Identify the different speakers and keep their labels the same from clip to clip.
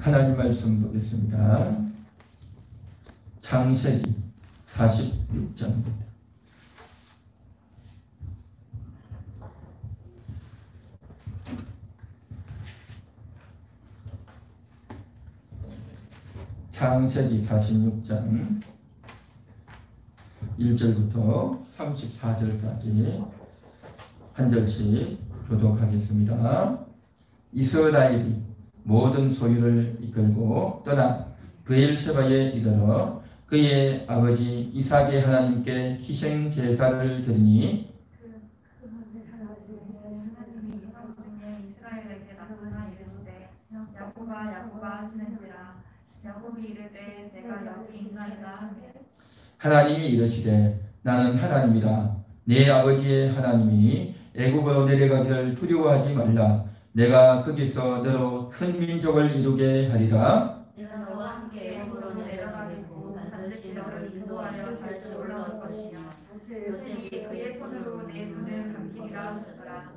Speaker 1: 하나님 말씀 보겠습니다. 창세기 46장입니다. 창세기 46장 1절부터 34절까지 한 절씩 교독하겠습니다. 이스라엘이 모든 소유를 이끌고 떠나 브엘세바에 이르러 그의 아버지 이삭의 하나님께 희생 제사를 드리니
Speaker 2: 이스라엘에게 나타나 이르시되 야곱아 하시는지라 야곱이 이르되 내가 여기 있나이다 하매
Speaker 1: 하나님이 이르시되 나는 하나님이라 네 아버지의 하나님이니 애굽으로 내려가기를 두려워하지 말라. 내가 거기서 너로 큰 민족을 이루게 하리라.
Speaker 3: 내가 너와 함께 애굽으로 내려가겠고 반드시 너를 인도하여 다시 올라올 것이며 요셉이 그의 손으로 내 눈을 감기리라 하셨더라.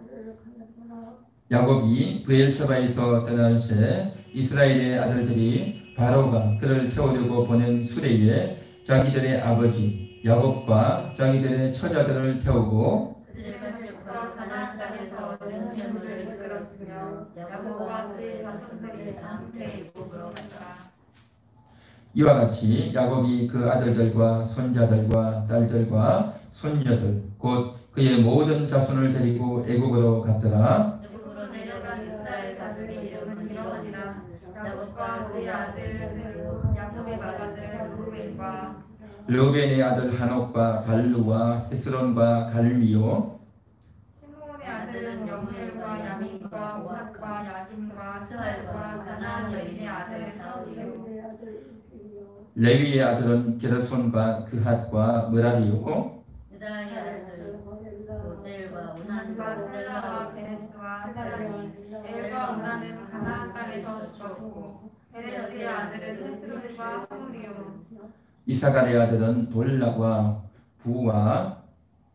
Speaker 1: 야곱이 브엘세바에서 떠날 새 이스라엘의 아들들이 바로가 그를 태우려고 보낸 수레에 자기들의 아버지 야곱과 자기들의 처자들을 태우고
Speaker 3: 그들의 가축과 가나안 땅에서 얻은 재물을 이끌었으며 야곱과 그의 자손들이 함께 애굽으로 갔더라.
Speaker 1: 이와 같이 야곱이 그 아들들과 손자들과 딸들과 손녀들 곧 그의 모든 자손을 데리고 애굽으로 갔더라.
Speaker 3: 애굽으로 내려간 이스라엘 가족의 이름은 이러하니라. 야곱과 그의 아들들 야곱의 맏아들 루벤과
Speaker 1: 르우벤의 아들 한옥과 갈루와 헤스론과 갈미요
Speaker 2: 시므온의 아들은 여무엘과 야민과 오핫과 야긴과
Speaker 3: 스할과 가나안 여인의 아들 사울이요.
Speaker 1: 레위의 아들은 게르손과 그핫과 므라리요
Speaker 3: 유다의 아들 오델과 오난과 셀라와
Speaker 2: 베네스와 세라니 엘과 오나는 가나안 땅에서 죽었고 베네스의 아들은 헤스롯과 하물이요.
Speaker 1: 이사갈의 아들은 돌라와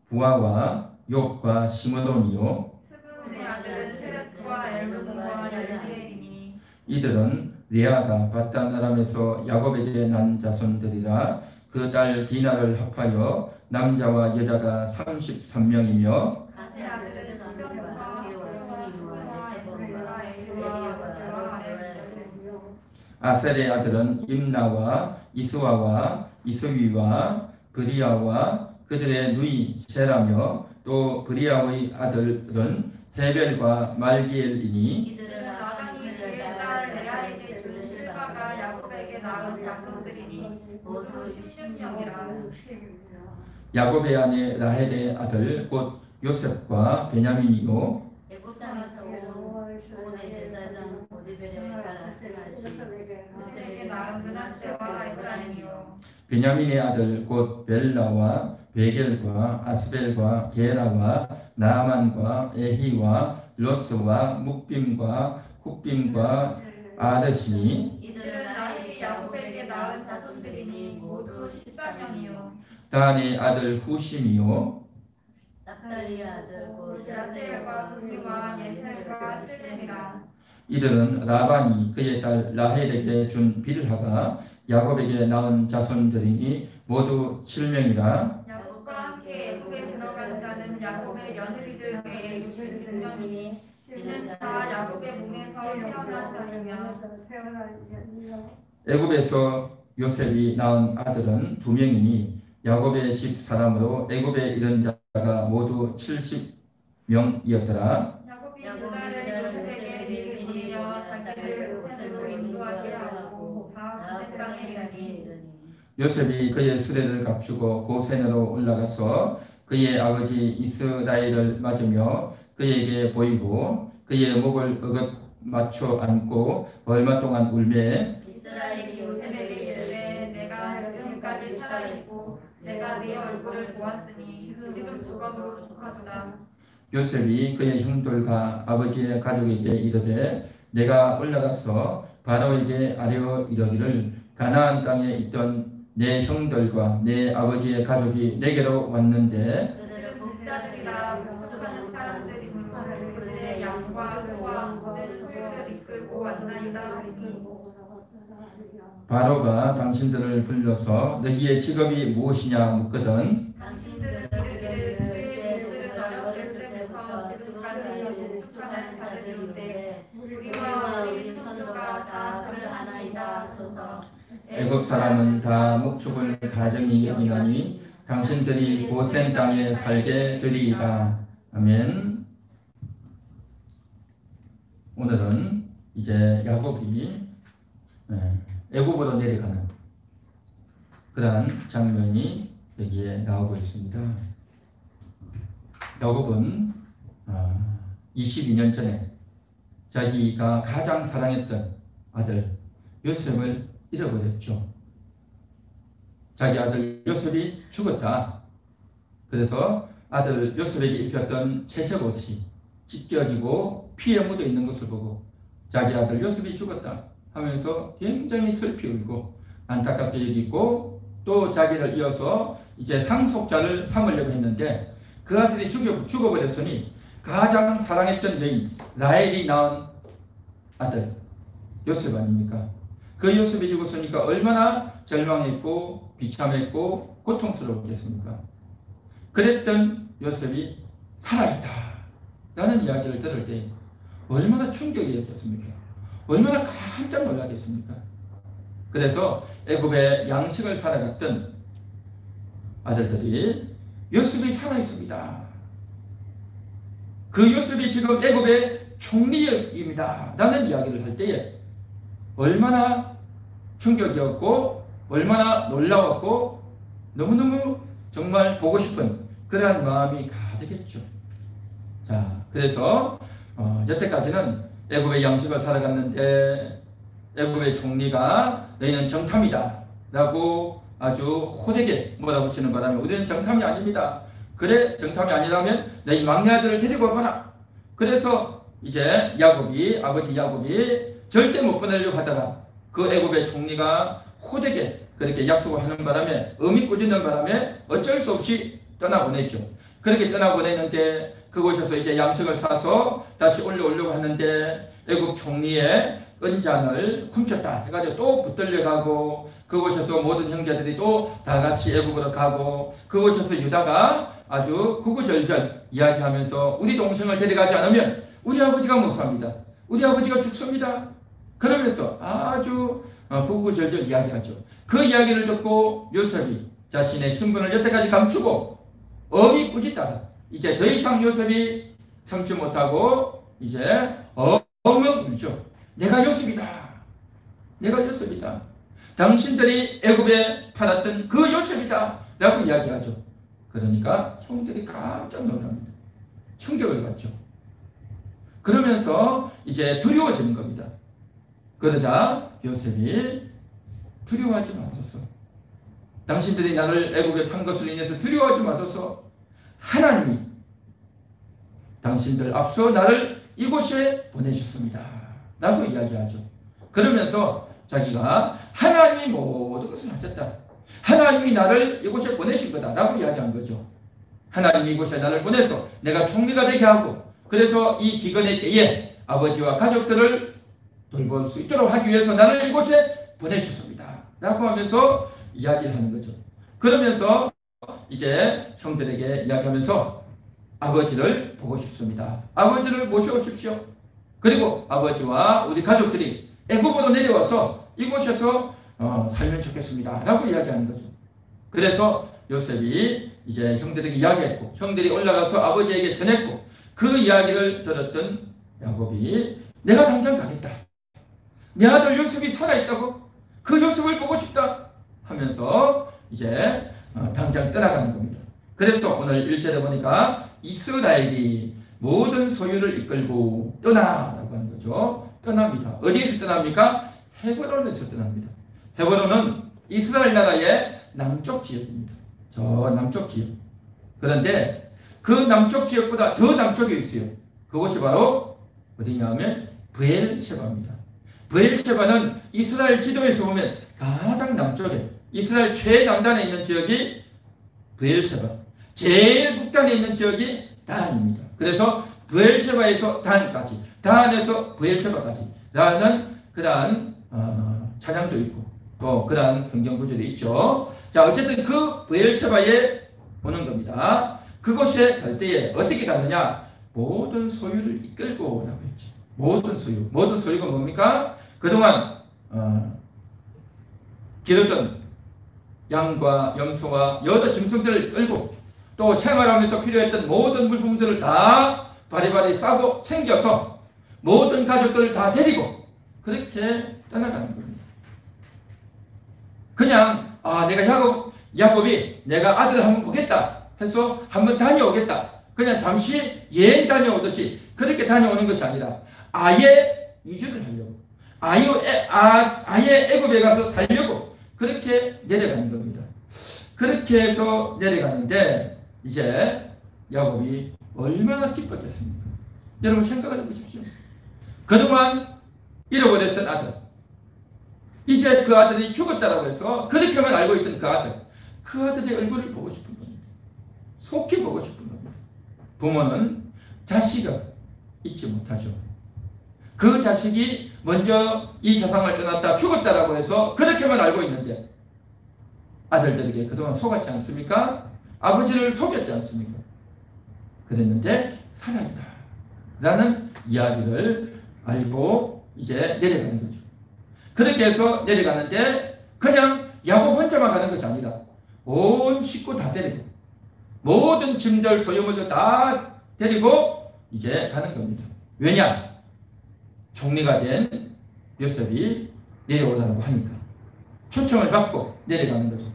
Speaker 1: 부아와 욥과 시므론이요
Speaker 2: 스브론의 아들은 세레스와 엘론과 열리엘이니
Speaker 1: 이들은 레아가 바단 아람에서 야곱에게 난 자손들이라. 그 딸 디나를 합하여 남자와 여자가 33명이며
Speaker 3: 가세 아들은 전병과 하기와 수미와 에세본과 에리야와 아라요.
Speaker 1: 아셀의 아들은 임나와 이스와와 이스위와 브리아와 그들의 누이 세라며 또 브리아의 아들은 헤벨과 말기엘이니
Speaker 3: 이들은
Speaker 2: 나단이 그의 딸 레아에게 준 실바가 야곱에게 낳은 자손들이니 모두 10명이라.
Speaker 1: 야곱의 아내 라헬의 아들 곧 요셉과 베냐민이요
Speaker 3: 애굽 땅에서 온의 제사장 오디벨의 딸 아세나시
Speaker 2: 요셉에게 낳은 므낫세와 에브라임이요.
Speaker 1: 베냐민의 아들 곧 벨라와 베겔과 아스벨과 게라와 나아만과 에히와 로스와 묵빔과 굽빔과 아르시니
Speaker 3: 이들은 라헬이 야곱에게 낳은 자손들이니
Speaker 2: 모두 14명이요.
Speaker 1: 단의 아들 후심이요
Speaker 3: 납달리의 아들 곧
Speaker 2: 야셀과 후미와 예셀과 실렘이라.
Speaker 1: 이들은 라반이 그의 딸 라헬에게 준 빌하가 야곱에게 낳은 자손들이니 모두 7명이라.
Speaker 2: 야곱과 함께 애굽에 들어간 자는 야곱의 며느리들 외에 66명이니 이는 다 야곱의 몸에서 태어난 자이며
Speaker 1: 애굽에서 요셉이 낳은 아들은 2명이니 야곱의 집 사람으로 애굽에 이른 자가 모두 70명이었더라.
Speaker 2: 야곱이 유다를 요셉에게 이르며 자기를 고센으로 인도하게 하고 다 고센 땅에 이르니
Speaker 1: 요셉이 그의 수레를 갖추고 고센으로 올라가서 그의 아버지 이스라엘을 맞으며 그에게 보이고 그의 목을 어긋 맞춰 안고 얼마 동안 울매
Speaker 3: 이스라엘이
Speaker 2: 요셉에게 이르되 내가 지금까지 살아있고 내가 네 얼굴을 보았으니 지금 죽어도 조카주다.
Speaker 1: 요셉이 그의 형들과 아버지의 가족에게 이르되 내가 올라가서 바로에게 아뢰어 이르기를 가나안 땅에 있던 내 형들과 내 아버지의 가족이 내게로 왔는데
Speaker 3: 그들은
Speaker 2: 목자들이라 목수가는 사람들이므로 그들의 양과 소와 모든 소유를 이끌고 왔나 하나이다 하리니
Speaker 1: 바로가 당신들을 불러서 너희의 직업이 무엇이냐 묻거든
Speaker 3: 당신들은 그들을 죄의 도를 어렸을 때부터 지금까지 축축하는 자들이오되 우리와 우리 선조가 다 그러하나이다 하소서.
Speaker 1: 애굽 사람은 다 목축을 가정히 여기나니 당신들이 고센 땅에 살게 되리이다. 아멘. 오늘은 이제 야곱이 애굽으로 내려가는 그러한 장면이 여기에 나오고 있습니다. 야곱은 22년 전에 자기가 가장 사랑했던 아들 요셉을 잃어버렸죠. 자기 아들 요셉이 죽었다. 그래서 아들 요셉에게 입혔던 채색 옷이 찢겨지고 피에 묻어 있는 것을 보고 자기 아들 요셉이 죽었다 하면서 굉장히 슬피 울고 안타깝게 여기고 또 자기를 이어서 이제 상속자를 삼으려고 했는데 그 아들이 죽어버렸으니 가장 사랑했던 여인 라헬이 낳은 아들 요셉 아닙니까? 그 요셉이 죽었으니까 얼마나 절망했고 비참했고 고통스러웠겠습니까? 그랬던 요셉이 살아있다 라는 이야기를 들을 때 얼마나 충격이었겠습니까? 얼마나 깜짝 놀라겠습니까? 그래서 애굽의 양식을 살아갔던 아들들이 요셉이 살아있습니다. 그 요셉이 지금 애굽의 총리입니다 라는 이야기를 할 때에 얼마나 충격이었고 얼마나 놀라웠고 너무너무 정말 보고 싶은 그러한 마음이 가득했죠. 자, 그래서 여태까지는 애굽의 양식을 살아갔는데 애굽의 총리가 너희는 정탐이다 라고 아주 호되게 몰아붙이는 바람에 우리는 정탐이 아닙니다. 그래 정탐이 아니라면 너희 막내 아들을 데리고 와봐라. 그래서 이제 아버지 야곱이 절대 못 보내려고 하다가 그 애굽의 총리가 호되게 그렇게 약속을 하는 바람에 의미 꾸짖는 바람에 어쩔 수 없이 떠나보냈죠. 그렇게 떠나보냈는데 그곳에서 이제 양식을 사서 다시 올려오려고 하는데 애굽 총리의 은장을 훔쳤다 해가지고 또 붙들려가고 그곳에서 모든 형제들이 또 다 같이 애굽으로 가고 그곳에서 유다가 아주 구구절절 이야기하면서 우리 동생을 데려가지 않으면 우리 아버지가 못 삽니다. 우리 아버지가 죽습니다. 그러면서 아주 구구절절 이야기하죠. 그 이야기를 듣고 요셉이 자신의 신분을 여태까지 감추고 엄히 꾸짖다가 이제 더 이상 요셉이 참지 못하고 이제 엉엉 울죠. 내가 요셉이다. 내가 요셉이다. 당신들이 애굽에 팔았던 그 요셉이다 라고 이야기하죠. 그러니까 형들이 깜짝 놀랍니다. 충격을 받죠. 그러면서 이제 두려워지는 겁니다. 그러자 요셉이 두려워하지 마소서. 당신들이 나를 애굽에 판 것을 인해서 두려워하지 마소서. 하나님이 당신들 앞서 나를 이곳에 보내셨습니다 라고 이야기하죠. 그러면서 자기가 하나님이 모든 것을 하셨다. 하나님이 나를 이곳에 보내신 거다 라고 이야기한 거죠. 하나님이 이곳에 나를 보내서 내가 총리가 되게 하고 그래서 이 기근의 때에 아버지와 가족들을 돌볼 수 있도록 하기 위해서 나를 이곳에 보내셨습니다 라고 하면서 이야기를 하는 거죠. 그러면서 이제 형들에게 이야기하면서 아버지를 보고 싶습니다. 아버지를 모셔오십시오. 그리고 아버지와 우리 가족들이 애굽으로 내려와서 이곳에서 살면 좋겠습니다 라고 이야기하는 거죠. 그래서 요셉이 이제 형들에게 이야기했고 형들이 올라가서 아버지에게 전했고 그 이야기를 들었던 야곱이 내가 당장 가겠다. 내 아들 요셉이 살아있다고? 그 요셉을 보고 싶다 하면서 이제 당장 떠나가는 겁니다. 그래서 오늘 1절에 보니까 이스라엘이 모든 소유를 이끌고 떠나라고 하는 거죠. 떠납니다. 어디에서 떠납니까? 헤브론에서 떠납니다. 헤브론은 이스라엘 나라의 남쪽 지역입니다. 저 남쪽 지역. 그런데 그 남쪽 지역보다 더 남쪽에 있어요. 그곳이 바로 어디냐면 브엘셰바입니다. 브엘셰바는 이스라엘 지도에서 보면 가장 남쪽에 이스라엘 최남단에 있는 지역이 브엘셰바, 제일 북단에 있는 지역이 단입니다. 그래서 브엘셰바에서 단까지, 단에서 브엘셰바까지 라는 그러한 찬양도 있고 또 그러한 성경 구절이 있죠. 자, 어쨌든 그 브엘세바에 오는 겁니다. 그곳에 갈 때에 어떻게 가느냐? 모든 소유를 이끌고 오라고 했죠. 모든 소유. 모든 소유가 뭡니까? 그동안 기르던 양과 염소와 여러 짐승들을 끌고 또 생활하면서 필요했던 모든 물품들을 다 바리바리 싸고 챙겨서 모든 가족들을 다 데리고 그렇게 떠나가는 겁니다. 그냥 내가 야곱이 내가 아들을 한번 보겠다 해서 한번 다녀오겠다. 그냥 잠시 여행 다녀오듯이 그렇게 다녀오는 것이 아니라 아예 이주를 하려고 아예 애굽에 가서 살려고 그렇게 내려가는 겁니다. 그렇게 해서 내려가는데 이제 야곱이 얼마나 기뻤겠습니까? 여러분 생각을 해보십시오. 그동안 잃어버렸던 아들, 이제 그 아들이 죽었다라고 해서 그렇게만 알고 있던 그 아들의 얼굴을 보고 싶은 겁니다. 속히 보고 싶은 겁니다. 부모는 자식을 잊지 못하죠. 그 자식이 먼저 이 세상을 떠났다 죽었다라고 해서 그렇게만 알고 있는데 아들들에게 그동안 속았지 않습니까? 아버지를 속였지 않습니까? 그랬는데 살아있다 라는 이야기를 알고 이제 내려가는 거죠. 그렇게 해서 내려가는데 그냥 야곱 혼자만 가는 것이 아니라 온 식구 다 데리고 모든 짐들 소유물들 다 데리고 이제 가는 겁니다. 왜냐? 총리가 된 요셉이 내려오라고 하니까 초청을 받고 내려가는 거죠.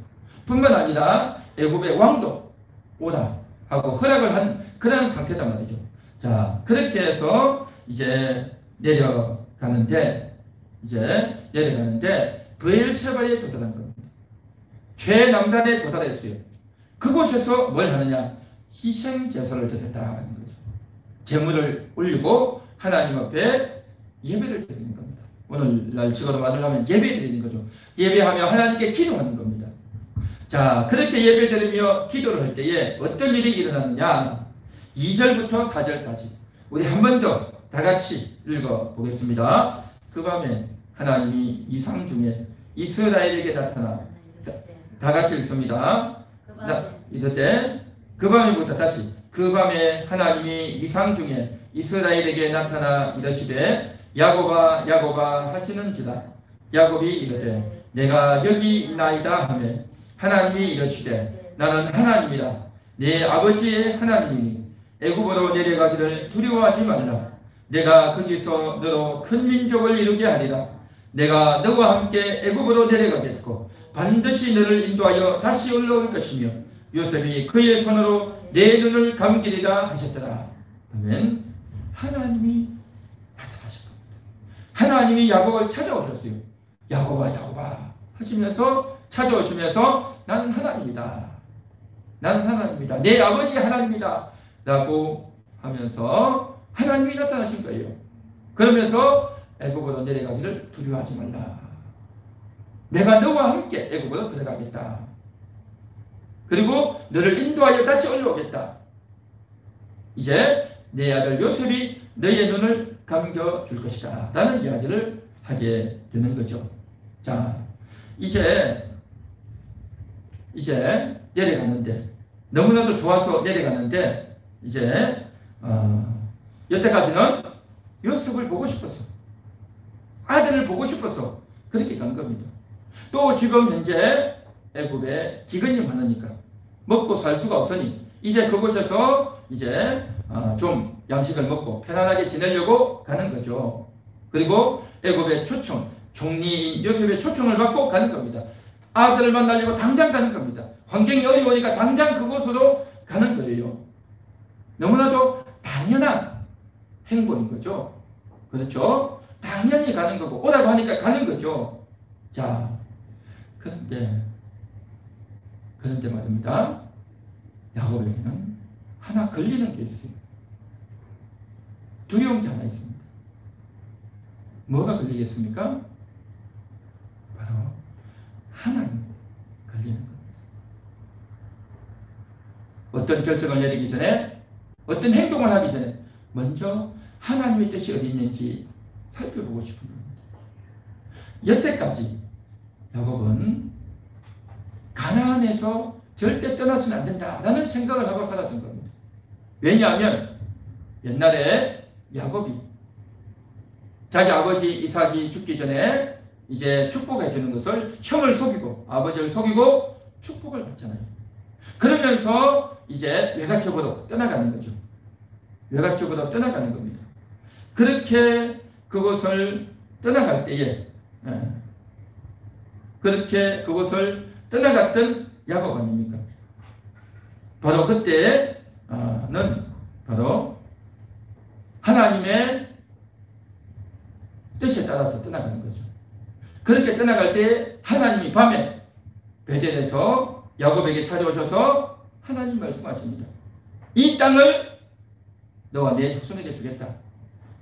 Speaker 1: 뿐만 아니라 애굽의 왕도 오라 하고 허락을 한 그런 상태단 말이죠. 자, 그렇게 해서 이제 내려가는데 브엘세바에 도달한 겁니다. 최남단에 도달했어요. 그곳에서 뭘 하느냐? 희생 제사를 드렸다는 거죠. 제물을 올리고 하나님 앞에 예배를 드리는 겁니다. 오늘날 식으로 말을 하면 예배 드리는 거죠. 예배하며 하나님께 기도하는 겁니다. 자, 그렇게 예배 드리며 기도를 할 때에 어떤 일이 일어났느냐? 2절부터 4절까지 우리 한 번 더 다 같이 읽어 보겠습니다. 그 밤에 하나님이 이상 중에 이스라엘에게 나타나 다 같이 읽습니다. 이때 그 밤에부터 다시 그 밤에 하나님이 이상 중에 이스라엘에게 나타나 이르시되 야곱아 야곱아 하시는지라. 야곱이 이르되 내가 여기 있나이다 하며 하나님이 이르시되 나는 하나님이라 네 아버지의 하나님이니 애굽으로 내려가기를 두려워하지 말라. 내가 거기서 너로 큰 민족을 이루게 하리라. 내가 너와 함께 애굽으로 내려가겠고 반드시 너를 인도하여 다시 올라올 것이며 요셉이 그의 손으로 내 눈을 감기리라 하셨더라. 아멘. 하나님이 나타나신 겁니다. 하나님이 야곱을 찾아오셨어요. 야곱아 야곱아 하시면서 찾아오시면서 나는 하나님이다. 나는 하나님이다. 내 아버지 하나님이다. 라고 하면서 하나님이 나타나신 거예요. 그러면서 애굽으로 내려가기를 두려워하지 말라. 내가 너와 함께 애굽으로 들어가겠다. 그리고 너를 인도하여 다시 올라오겠다. 이제 내 아들 요셉이 너의 눈을 감겨줄 것이다. 라는 이야기를 하게 되는 거죠. 자, 이제 내려가는데 너무나도 좋아서 내려가는데 이제 여태까지는 요셉을 보고 싶어서 아들을 보고 싶어서 그렇게 간 겁니다. 또 지금 현재 애굽에 기근이 많으니까 먹고 살 수가 없으니 이제 그곳에서 이제 좀 양식을 먹고 편안하게 지내려고 가는 거죠. 그리고 애굽의 초청, 총리인 요셉의 초청을 받고 가는 겁니다. 아들을 만나려고 당장 가는 겁니다. 환경이 어려우니까 당장 그곳으로 가는 거예요. 너무나도 당연한 행보인 거죠. 그렇죠? 당연히 가는 거고 오라고 하니까 가는 거죠. 자, 그런데 말입니다. 야곱에게는 하나 걸리는 게 있어요. 두려운 게 하나 있습니다. 뭐가 걸리겠습니까? 바로 하나님 걸리는 겁니다. 어떤 결정을 내리기 전에, 어떤 행동을 하기 전에 먼저 하나님의 뜻이 어디 있는지 살펴보고 싶은 겁니다. 여태까지 야곱은 가나안에서 절대 떠나서는 안 된다라는 생각을 하고 살았던 겁니다. 왜냐하면 옛날에 야곱이 자기 아버지 이삭이 죽기 전에 이제 축복해 주는 것을 형을 속이고 아버지를 속이고 축복을 받잖아요. 그러면서 이제 외갓집으로 떠나가는 거죠. 외갓집으로 떠나가는 겁니다. 그렇게 그곳을 떠나갈 때에 그렇게 그곳을 떠나갔던 야곱 아닙니까? 바로 그때는 바로 하나님의 뜻에 따라서 떠나가는 거죠. 그렇게 떠나갈 때 하나님이 밤에 베델에서 야곱에게 찾아오셔서 하나님 말씀하십니다. 이 땅을 너와 내 후손에게 주겠다.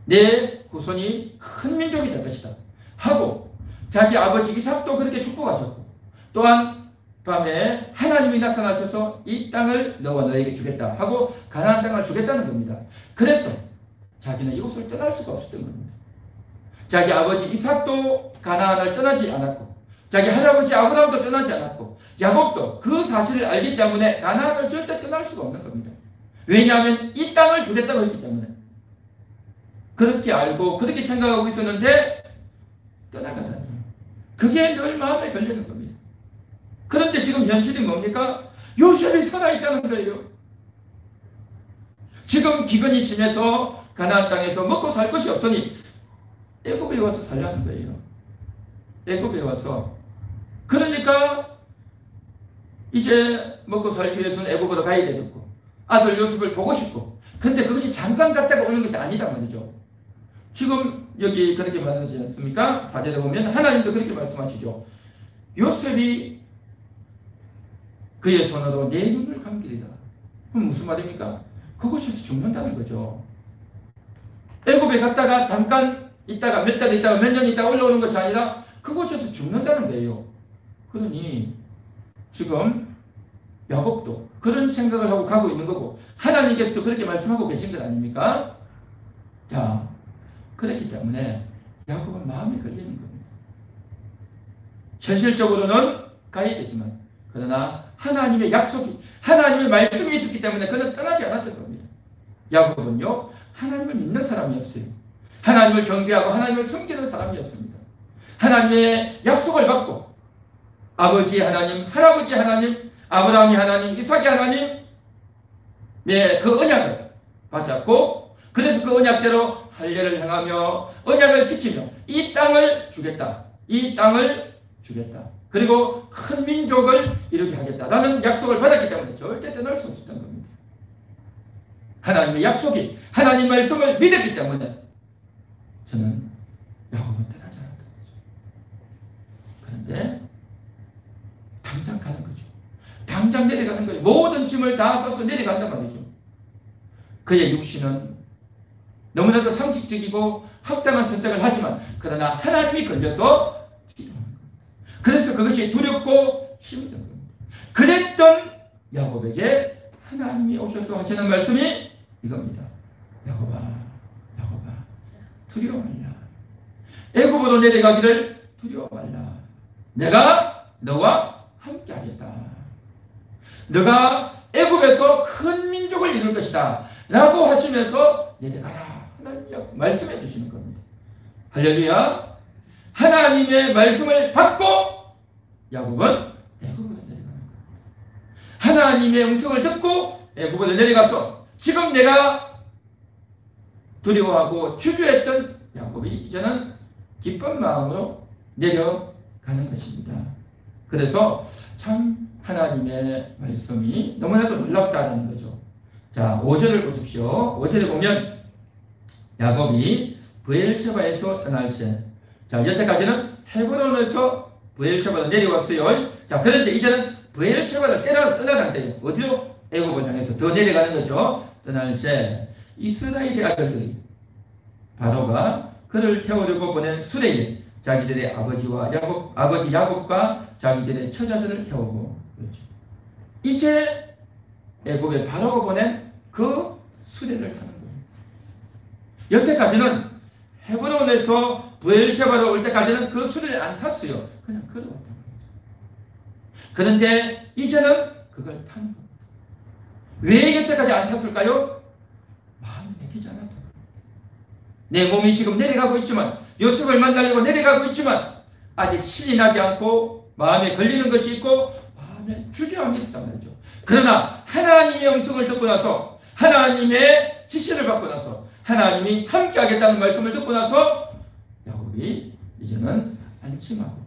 Speaker 1: 내 후손이 큰 민족이 될 것이다. 하고 자기 아버지 이삭도 그렇게 축복하셨고 또한 밤에 하나님이 나타나셔서 이 땅을 너와 너에게 주겠다 하고 가나안 땅을 주겠다는 겁니다. 그래서 자기는 이곳을 떠날 수가 없었던 겁니다. 자기 아버지 이삭도 가나안을 떠나지 않았고 자기 할아버지 아브라함도 떠나지 않았고 야곱도 그 사실을 알기 때문에 가나안을 절대 떠날 수가 없는 겁니다. 왜냐하면 이 땅을 주겠다고 했기 때문에 그렇게 알고 그렇게 생각하고 있었는데 떠나가다니 그게 늘 마음에 걸리는 겁니다. 그런데 지금 현실이 뭡니까? 요셉이 살아있다는 거예요. 지금 기근이 심해서 가나안 땅에서 먹고 살 것이 없으니 애굽에 와서 살라는 거예요. 애굽에 와서. 그러니까 이제 먹고 살기 위해서는 애굽으로 가야 되겠고 아들 요셉을 보고 싶고 근데 그것이 잠깐 갔다가 오는 것이 아니다 말이죠. 지금 여기 그렇게 말하지 않습니까? 4절에 보면 하나님도 그렇게 말씀하시죠. 요셉이 그의 손으로 내 눈을 감기리라. 그럼 무슨 말입니까? 그곳에서 죽는다는 거죠. 애굽에 갔다가 잠깐 있다가 몇 달 있다가 몇 년 있다가 올라오는 것이 아니라 그곳에서 죽는다는 거예요. 그러니 지금 야곱도 그런 생각을 하고 가고 있는 거고 하나님께서도 그렇게 말씀하고 계신 것 아닙니까? 자, 그렇기 때문에 야곱은 마음에 걸리는 겁니다. 현실적으로는 가야 되지만 그러나 하나님의 약속이 하나님의 말씀이 있었기 때문에 그는 떠나지 않았던 겁니다. 야곱은요 하나님을 믿는 사람이었어요. 하나님을 경배하고 하나님을 섬기는 사람이었습니다. 하나님의 약속을 받고 아버지 하나님, 할아버지 하나님, 아브라함이 하나님, 이삭이 하나님의 그 언약을 받았고 그래서 그 언약대로 할례를 행하며 언약을 지키며 이 땅을 주겠다. 이 땅을 주겠다. 그리고 큰 민족을 이루게 하겠다라는 약속을 받았기 때문에 절대 떠날 수 없었던 겁니다. 하나님의 약속이 하나님 말씀을 믿었기 때문에 저는 야곱은 떠나지 않았던 거죠. 그런데 당장 가는 거죠. 당장 내려가는 거예요. 모든 짐을 다 싸서 내려간단 말이죠. 그의 육신은 너무나도 상식적이고 합당한 선택을 하지만 그러나 하나님이 걸려서 그래서 그것이 두렵고 힘든 겁니다. 그랬던 야곱에게 하나님이 오셔서 하시는 말씀이 이겁니다. 야곱아, 야곱아, 두려워 말라. 애굽으로 내려가기를 두려워 말라. 내가 너와 함께 하겠다. 너가 애굽에서 큰 민족을 이룰 것이다. 라고 하시면서 내려가라. 하나님이 말씀해 주시는 겁니다. 할렐루야. 하나님의 말씀을 받고 야곱은 애굽으로 내려가는 겁니다. 하나님의 음성을 듣고 애굽으로 내려가서 지금 내가 두려워하고 주저했던 야곱이 이제는 기쁜 마음으로 내려가는 것입니다. 그래서 참 하나님의 말씀이 너무나도 놀랍다는 거죠. 자, 5절을 보십시오. 5절에 보면 야곱이 브엘셰바에서 떠날 때, 자, 여태까지는 헤브론에서 브엘셰바로 내려왔어요. 자, 그런데 이제는 브엘셰바를 떠나간대요. 어디로? 애굽을 향해서 더 내려가는 거죠. 떠날 때 이스라엘의 아들들이 바로가 그를 태우려고 보낸 수레에 자기들의 아버지 야곱과 자기들의 처자들을 태우고 그렇죠. 이제 애굽에 바로가 보낸 그 수레를 타는 거예요. 여태까지는 헤브론에서 부엘셰바로 올 때까지는 그 수레를 안 탔어요. 그냥 걸어왔단 말이죠. 그런데 이제는 그걸 타는 겁니다. 왜 이때까지 안 탔을까요? 마음이 내키지 않았다. 내 몸이 지금 내려가고 있지만, 요셉을 만나려고 내려가고 있지만 아직 신이 나지 않고 마음에 걸리는 것이 있고 마음에 주저함이 있었단 말이죠. 그러나 하나님의 음성을 듣고 나서, 하나님의 지시를 받고 나서, 하나님이 함께 하겠다는 말씀을 듣고 나서 야곱이 이제는 안심하고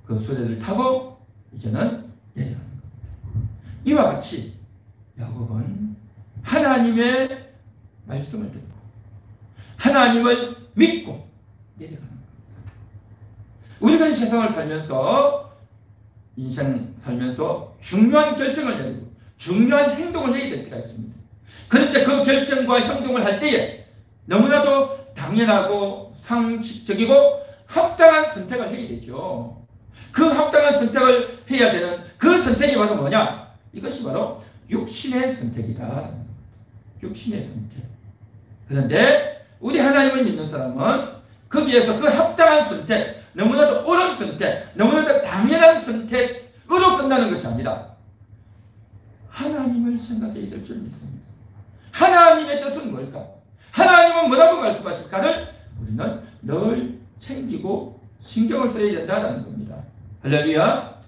Speaker 1: 그 수레를 타고 이제는 내려가는 겁니다. 이와 같이 야곱은 하나님의 말씀을 듣고 하나님을 믿고 내려가는 겁니다. 우리가 이 세상을 살면서, 인생 살면서 중요한 결정을 내리고 중요한 행동을 해야 될 때가 있습니다. 그런데 그 결정과 행동을 할 때에 너무나도 당연하고 상식적이고 합당한 선택을 해야 되죠. 그 합당한 선택을 해야 되는 그 선택이 바로 뭐냐? 이것이 바로 육신의 선택이다. 육신의 선택. 그런데 우리 하나님을 믿는 사람은 거기에서 그 합당한 선택, 너무나도 옳은 선택, 너무나도 당연한 선택으로 끝나는 것이 아니라 하나님을 생각해야 될 줄 믿습니다. 하나님의 뜻은 뭘까? 하나님은 뭐라고 말씀하실까를 우리는 늘 챙기고 신경을 써야 된다는 겁니다. 할렐루야.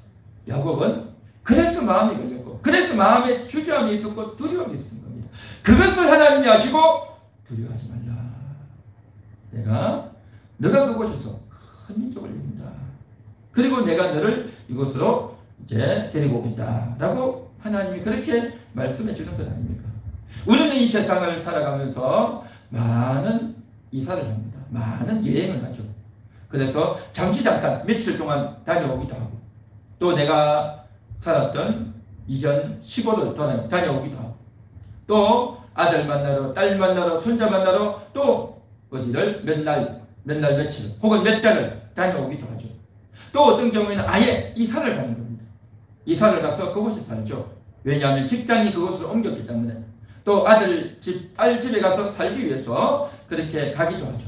Speaker 1: 야곱은 그래서 마음이 걸렸고, 그래서 마음에 주저함이 있었고 두려움이 있었던 겁니다. 그것을 하나님이 아시고 두려워하지 말라. 너가 그곳에서 큰 민족을 이룬다. 그리고 내가 너를 이곳으로 이제 데리고 오겠다 라고 하나님이 그렇게 말씀해 주는 것 아닙니까? 우리는 이 세상을 살아가면서 많은 이사를 합니다. 많은 여행을 하죠. 그래서 잠시 잠깐 며칠 동안 다녀오기도 하고, 또 내가 살았던 이전 시골을 다녀오기도 하고, 또 아들 만나러, 딸 만나러, 손자 만나러 또 어디를 몇 날 며칠 혹은 몇 달을 다녀오기도 하죠. 또 어떤 경우에는 아예 이사를 가는 겁니다. 이사를 가서 그곳에 살죠. 왜냐하면 직장이 그곳으로 옮겼기 때문에. 또 아들 집, 딸 집에 가서 살기 위해서 그렇게 가기도 하죠.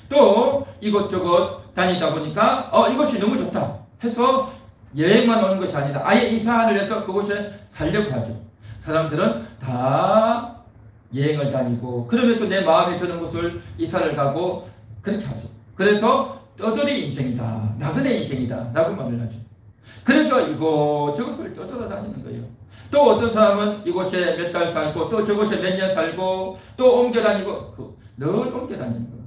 Speaker 1: 또 이곳저곳 다니다 보니까 이곳이 너무 좋다 해서 여행만 오는 것이 아니라 아예 이사를 해서 그곳에 살려고 하죠. 사람들은 다 여행을 다니고 그러면서 내 마음에 드는 곳을 이사를 가고 그렇게 하죠. 그래서 떠돌이 인생이다, 나그네 인생이다 라고 말을 하죠. 그래서 이곳저곳을 떠돌아다니는 거예요. 또 어떤 사람은 이곳에 몇 달 살고 또 저곳에 몇 년 살고 또 옮겨다니고 늘 옮겨다니는 겁니다.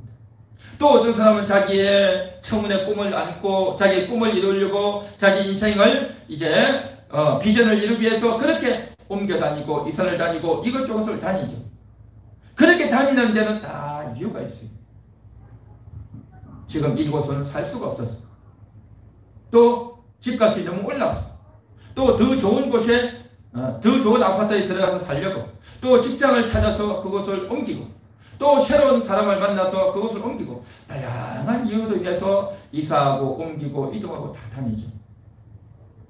Speaker 1: 또 어떤 사람은 자기의 청운의 꿈을 안고 자기의 꿈을 이루려고 자기 인생을 이제 비전을 이루기 위해서 그렇게 옮겨다니고 이사를 다니고 이것저것을 다니죠. 그렇게 다니는 데는 다 이유가 있어요. 지금 이곳은 살 수가 없었어. 또 집값이 너무 올랐어. 또 더 좋은 곳에 더 좋은 아파트에 들어가서 살려고, 또 직장을 찾아서 그곳을 옮기고, 또 새로운 사람을 만나서 그곳을 옮기고, 다양한 이유로 인해서 이사하고 옮기고 이동하고 다 다니죠.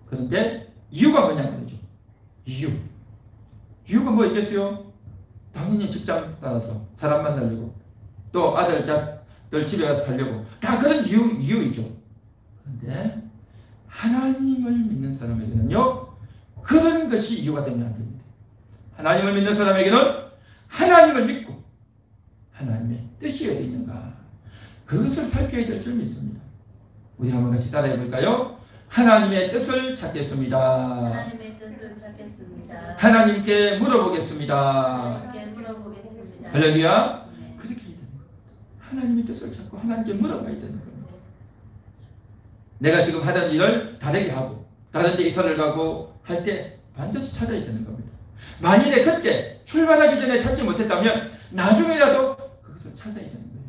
Speaker 1: 그런데 이유가 뭐냐 말이죠. 이유가 뭐 있겠어요? 당연히 직장 따라서 사람 만나려고, 또 아들 자들 집에 가서 살려고, 다 그런 이유이죠. 그런데 하나님을 믿는 사람에게는요, 그런 것이 이유가 되면 안 됩니다. 하나님을 믿는 사람에게는 하나님을 믿고 하나님의 뜻이 어디 있는가, 그것을 살펴야 될 줄 믿습니다. 우리 한번 같이 따라해 볼까요? 하나님의 뜻을 찾겠습니다.
Speaker 3: 하나님의 뜻을 찾겠습니다.
Speaker 1: 하나님께 물어보겠습니다.
Speaker 3: 하나님께 물어보겠습니다.
Speaker 1: 할렐루야.
Speaker 3: 네.
Speaker 1: 그렇게 해야 되는 겁니다. 하나님의 뜻을 찾고 하나님께 물어봐야 되는 겁니다. 내가 지금 하던 일을 다르게 하고 다른 데 이사를 가고 할 때 반드시 찾아야 되는 겁니다. 만일에 그때 출발하기 전에 찾지 못했다면 나중에라도 그것을 찾아야 되는 거예요.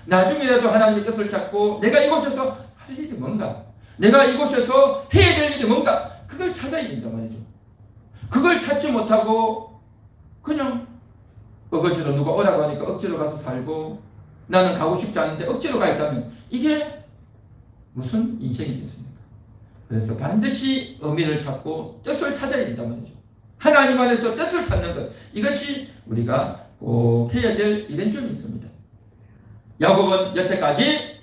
Speaker 1: 나중에라도 하나님의 뜻을 찾고 내가 이곳에서 할 일이 뭔가, 내가 이곳에서 해야 될 일이 뭔가, 그걸 찾아야 된단 말이죠. 그걸 찾지 못하고 그냥 억지로 누가 오라고 하니까 억지로 가서 살고, 나는 가고 싶지 않은데 억지로 가 있다면 이게 무슨 인생이 됐습니까? 그래서 반드시 의미를 찾고 뜻을 찾아야 된단 말이죠. 하나님 안에서 뜻을 찾는 것, 이것이 우리가 꼭 해야 될 일인 줄 믿습니다. 야곱은 여태까지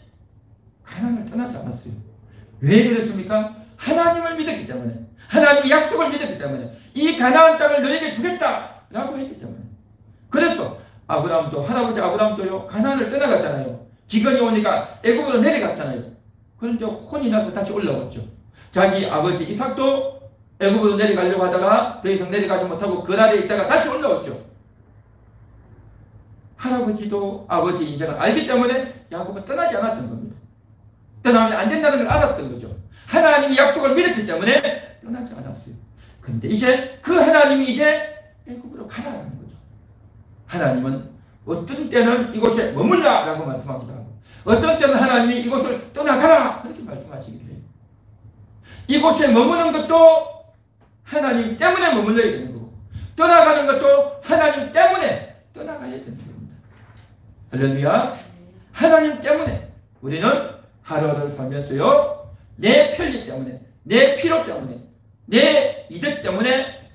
Speaker 1: 가나안을 떠나지 않았어요. 왜 그랬습니까? 하나님을 믿었기 때문에, 하나님의 약속을 믿었기 때문에, 이 가나안 땅을 너에게 주겠다라고 했기 때문에. 그래서 아브라함도, 할아버지 아브라함도요, 가나안을 떠나갔잖아요. 기근이 오니까 애굽으로 내려갔잖아요. 그런데 혼이 나서 다시 올라왔죠. 자기 아버지 이삭도 애굽으로 내려가려고 하다가 더 이상 내려가지 못하고 그날에 있다가 다시 올라왔죠. 할아버지도 아버지 인생을 알기 때문에 야곱은 떠나지 않았던 겁니다. 떠나면 안 된다는 걸 알았던 거죠. 하나님이 약속을 믿었기 때문에 떠나지 않았어요. 그런데 이제 그 하나님이 이제 애굽으로 가라는 거죠. 하나님은 어떤 때는 이곳에 머물라라고 말씀하기도 하고, 어떤 때는 하나님이 이곳을 떠나가라 그렇게 말씀하시기도 해요. 이곳에 머무는 것도 하나님 때문에 머물러야 되는 거고, 떠나가는 것도 하나님 때문에 떠나가야 되는 겁니다. 할렐루야. 하나님 때문에 우리는 하루하루를 살면서요, 내 편리 때문에, 내 필요 때문에, 내 이득 때문에,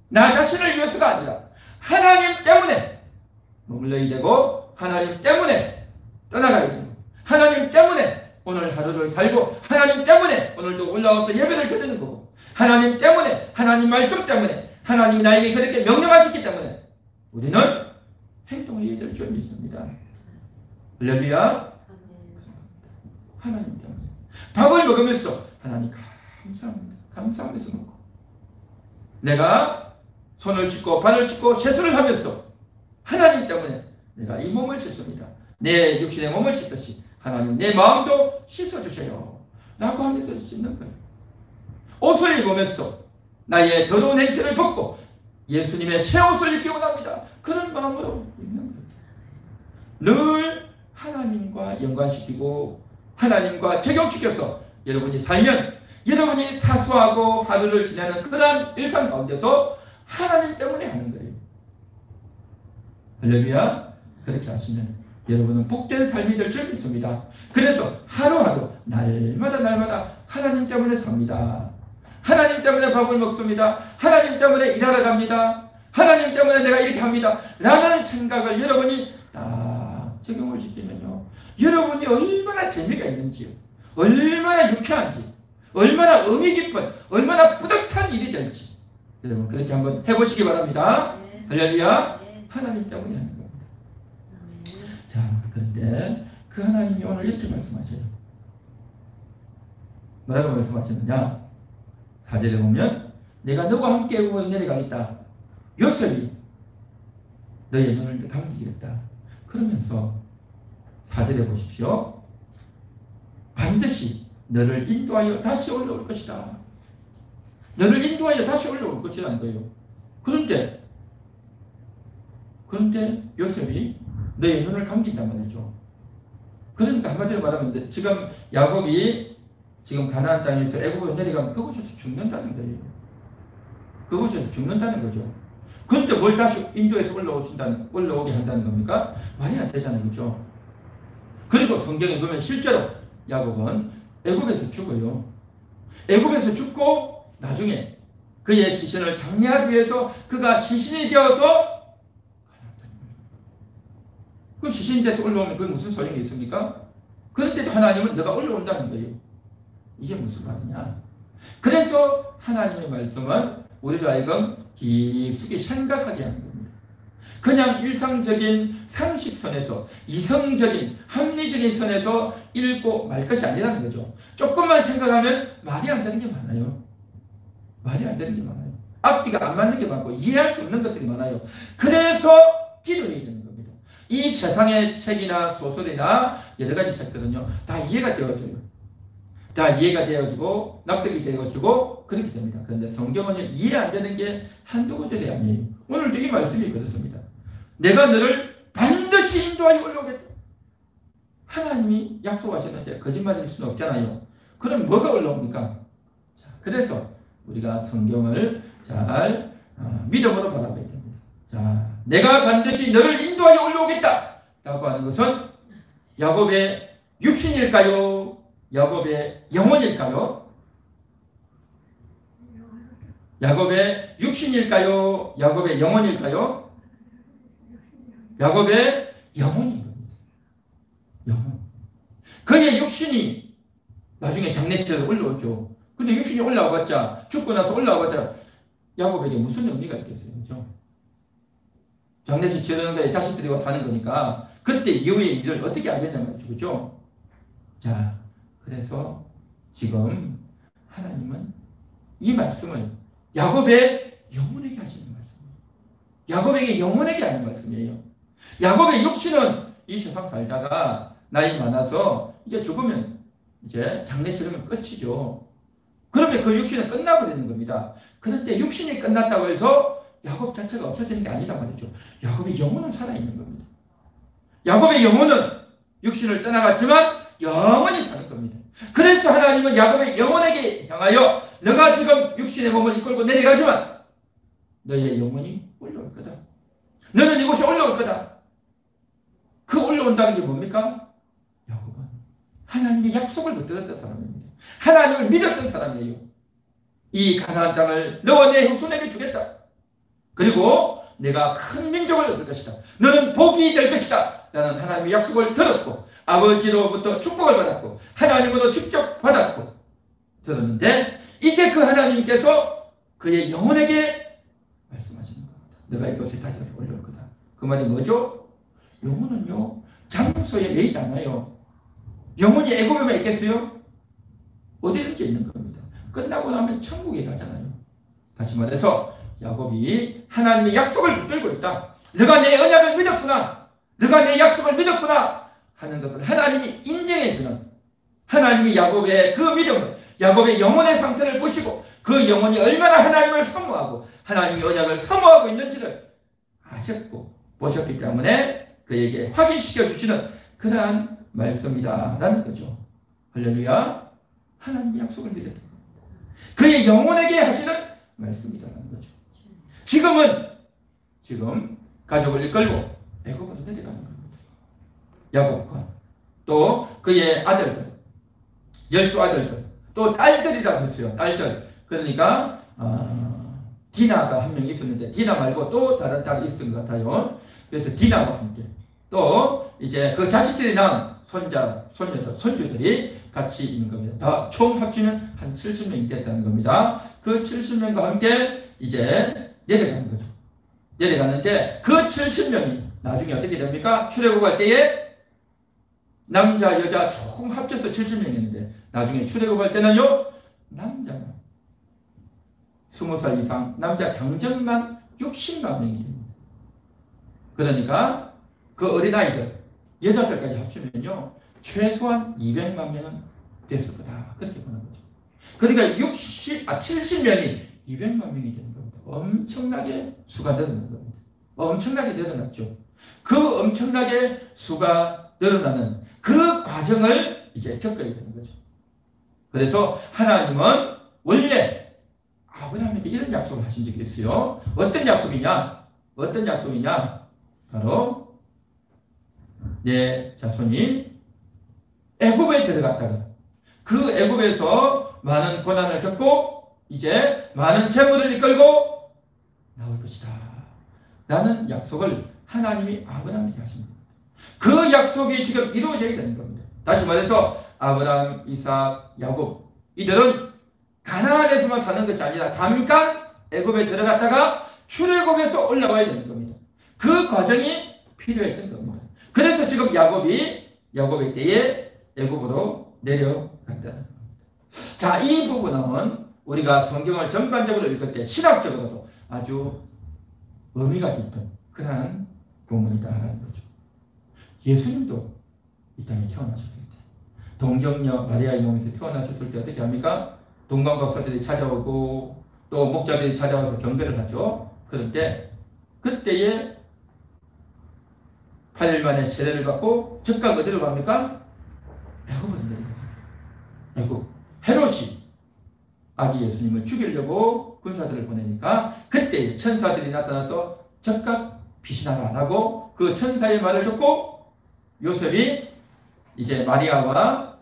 Speaker 1: 나 자신을 위해서가 아니라 하나님 때문에 머물러야 되고, 하나님 때문에 떠나가야 되고, 하나님 때문에 오늘 하루를 살고, 하나님 때문에 오늘도 올라와서 예배를 드리는 거고, 하나님 때문에, 하나님 말씀 때문에, 하나님이 나에게 그렇게 명령하셨기 때문에 우리는 행동해야 될 줄을 믿습니다. 할렐루야. 하나님 때문에 밥을 먹으면서 하나님 감사합니다, 감사하면서 먹고, 내가 손을 씻고 발을 씻고 세수를 하면서 하나님 때문에 내가 이 몸을 씻습니다. 내 육신의 몸을 씻듯이 하나님 내 마음도 씻어주세요 라고 하면서 씻는 거예요. 옷을 입으면서도 나의 더러운 행실을 벗고 예수님의 새 옷을 입기 원합니다. 그런 마음으로 입는 거예요. 늘 하나님과 연관시키고 하나님과 적용시켜서 여러분이 살면, 여러분이 사소하고 하루를 지내는 그러한 일상 가운데서 하나님 때문에 하는 거예요. 할렐루야. 그렇게 하시면 여러분은 복된 삶이 될 줄 믿습니다. 그래서 하루하루 날마다 하나님 때문에 삽니다. 하나님 때문에 밥을 먹습니다. 하나님 때문에 일하러 갑니다. 하나님 때문에 내가 이렇게 합니다 라는 생각을 여러분이 딱 적용을 시키면요, 여러분이 얼마나 재미가 있는지요, 얼마나 유쾌한지, 얼마나 의미 깊은, 얼마나 뿌듯한 일이 될지 여러분 그렇게 한번 해보시기 바랍니다.
Speaker 3: 네.
Speaker 1: 할렐루야.
Speaker 3: 네.
Speaker 1: 하나님 때문에 하는 겁니다.
Speaker 3: 네.
Speaker 1: 자, 그런데 그 하나님이 오늘 이렇게 말씀하셔요. 뭐라고 말씀하시느냐? 4절에 보면 내가 너와 함께 애굽으로 내려가겠다. 요셉이 너의 눈을 감기겠다. 그러면서 4절에 보십시오. 반드시 너를 인도하여 다시 올라올 것이다. 너를 인도하여 다시 올라올 것이라는 거예요. 그런데 요셉이 너의 눈을 감긴단 말이죠. 그러니까 한마디로 말하면 지금 야곱이 지금 가나안 땅에서 애굽으로 내려가면 그곳에서 죽는다는 거예요. 그곳에서 죽는다는 거죠. 그런데 뭘 다시 인도에서 올라오게 한다는 겁니까? 말이 안 되잖아요. 그렇죠? 그리고 성경에 보면 실제로 야곱은 애굽에서 죽어요. 애굽에서 죽고 나중에 그의 시신을 장례하기 위해서 그가 시신이 되어서, 그 시신이 돼서 올라오면 그게 무슨 소용이 있습니까? 그런데도 하나님은 너가 올라온다는 거예요. 이게 무슨 말이냐? 그래서 하나님의 말씀은 우리로 하여금 깊숙이 생각하게 하는 겁니다. 그냥 일상적인 상식선에서, 이성적인 합리적인 선에서 읽고 말 것이 아니라는 거죠. 조금만 생각하면 말이 안 되는 게 많아요. 말이 안 되는 게 많아요. 앞뒤가 안 맞는 게 많고 이해할 수 없는 것들이 많아요. 그래서 기도해야 되는 겁니다. 이 세상의 책이나 소설이나 여러 가지 책들은요, 다 이해가 되어져요. 다 이해가 되어지고 납득이 되어지고 그렇게 됩니다. 그런데 성경은 이해 안 되는 게 한두 구절이 아니에요. 오늘도 이 말씀이 그렇습니다. 내가 너를 반드시 인도하여 올라오겠다. 하나님이 약속하셨는데 거짓말일 수는 없잖아요. 그럼 뭐가 올라옵니까? 자, 그래서 우리가 성경을 잘 믿음으로 바라봐야 됩니다. 자, 내가 반드시 너를 인도하여 올라오겠다 라고 하는 것은 야곱의 육신일까요? 야곱의 영혼일까요? 야곱의 육신일까요? 야곱의 영혼일까요? 야곱의 영혼인 겁니다. 영혼. 그의 육신이 나중에 장례치러 올라오죠. 근데 육신이 올라와봤자, 죽고 나서 올라와봤자 야곱에게 무슨 의미가 있겠어요? 그죠? 장례식 치르는 거에 자식들이 와 사는 거니까 그때 이후의 일을 어떻게 알겠냐는 거죠. 그죠? 자, 그래서 지금 하나님은 이 말씀을 야곱의 영혼에게 하시는 말씀이에요. 야곱에게 영혼에게 하는 말씀이에요. 야곱의 육신은 이 세상 살다가 나이 많아서 이제 죽으면 이제 장례 치르면 끝이죠. 그러면 그 육신은 끝나버리는 겁니다. 그런데 육신이 끝났다고 해서 야곱 자체가 없어지는 게 아니다 말이죠. 야곱의 영혼은 살아있는 겁니다. 야곱의 영혼은 육신을 떠나갔지만 영원히 사는 겁니다. 그래서 하나님은 야곱의 영혼에게 향하여 너가 지금 육신의 몸을 이끌고 내려가지만 너의 영혼이 올라올 거다. 너는 이곳에 올라올 거다. 그 올라온다는 게 뭡니까? 야곱은 하나님의 약속을 붙들었던 사람입니다. 하나님을 믿었던 사람이에요. 이 가나안 땅을 너와 내 후손에게 주겠다. 그리고 내가 큰 민족을 얻을 것이다. 너는 복이 될 것이다. 나는 하나님의 약속을 들었고 아버지로부터 축복을 받았고 하나님으로 직접 받았고 들었는데 이제 그 하나님께서 그의 영혼에게 말씀하시는 겁니다. 너가 이곳에 다시 올라올 거다. 그 말이 뭐죠? 영혼은요 장소에 매이지 않아요. 영혼이 애굽에만 있겠어요? 어디든지 있는 겁니다. 끝나고 나면 천국에 가잖아요. 다시 말해서 야곱이 하나님의 약속을 붙들고 있다. 너가 내 언약을 믿었구나. 너가 내 약속을 믿었구나 하는 것을 하나님이 인정해주는, 하나님이 야곱의 그 믿음을, 야곱의 영혼의 상태를 보시고 그 영혼이 얼마나 하나님을 사모하고 하나님의 언약을 사모하고 있는지를 아셨고 보셨기 때문에 그에게 확인시켜 주시는 그러한 말씀이다라는 거죠. 할렐루야. 하나님의 약속을 믿었던 겁니다. 그의 영혼에게 하시는 말씀이다라는 거죠. 지금 가족을 이끌고 애굽으로 내려가는 겁니다. 야곱과 또 그의 아들들, 12아들들, 또 딸들이라고 했어요. 딸들. 그러니까 디나가 한 명 있었는데 디나 말고 또 다른 딸이 있었던 것 같아요. 그래서 디나와 함께 또 이제 그 자식들이 낳은 손자, 손녀들, 손주들이 같이 있는 겁니다. 다 총 합치면 한 70명이 됐다는 겁니다. 그 70명과 함께 이제 내려가는 거죠. 내려가는데 그 70명이 나중에 어떻게 됩니까? 출애굽할 때에 남자, 여자 총 합쳐서 70명이었는데 나중에 출애굽할 때는요 남자만 20살 이상 남자 장정만 60만 명이 됩니다. 그러니까 그 어린아이들 여자들까지 합치면요 최소한 200만 명은 됐을 거다. 그렇게 보는 거죠. 그러니까 70명이 200만 명이 되는 겁니다. 엄청나게 수가 늘어나는 겁니다. 엄청나게 늘어났죠. 그 엄청나게 수가 늘어나는 그 과정을 이제 겪어야 되는 거죠. 그래서 하나님은 원래 아브라함에게 이런 약속을 하신 적이 있어요. 어떤 약속이냐? 어떤 약속이냐? 바로 내 자손이 애굽에 들어갔다가 그 애굽에서 많은 고난을 겪고 이제 많은 재물을 이끌고 나올 것이다. 라는 약속을 하나님이 아브라함에게 하신 겁니다. 그 약속이 지금 이루어져야 되는 겁니다. 다시 말해서 아브라함, 이삭, 야곱 이들은 가나안에서만 사는 것이 아니라 잠깐 애굽에 들어갔다가 출애굽에서 올라와야 되는 겁니다. 그 과정이 필요했던 겁니다. 그래서 지금 야곱의 때에 애굽으로 내려간다는 겁니다. 자, 이 부분은 우리가 성경을 전반적으로 읽을 때 신학적으로도 아주 의미가 깊은 그러한 부분이다라는 거죠. 예수님도 이 땅에 태어나셨을 때, 동정녀 마리아의 몸에서 태어나셨을 때 어떻게 합니까? 동방박사들이 찾아오고 또 목자들이 찾아와서 경배를 하죠. 그럴 때 그때에 8일 만에 세례를 받고 즉각 어디로 갑니까? 애굽으로 내려가죠. 애굽. 헤롯이 아기 예수님을 죽이려고 군사들을 보내니까 그때 천사들이 나타나서 즉각 피신하라 하고 그 천사의 말을 듣고 요셉이 이제 마리아와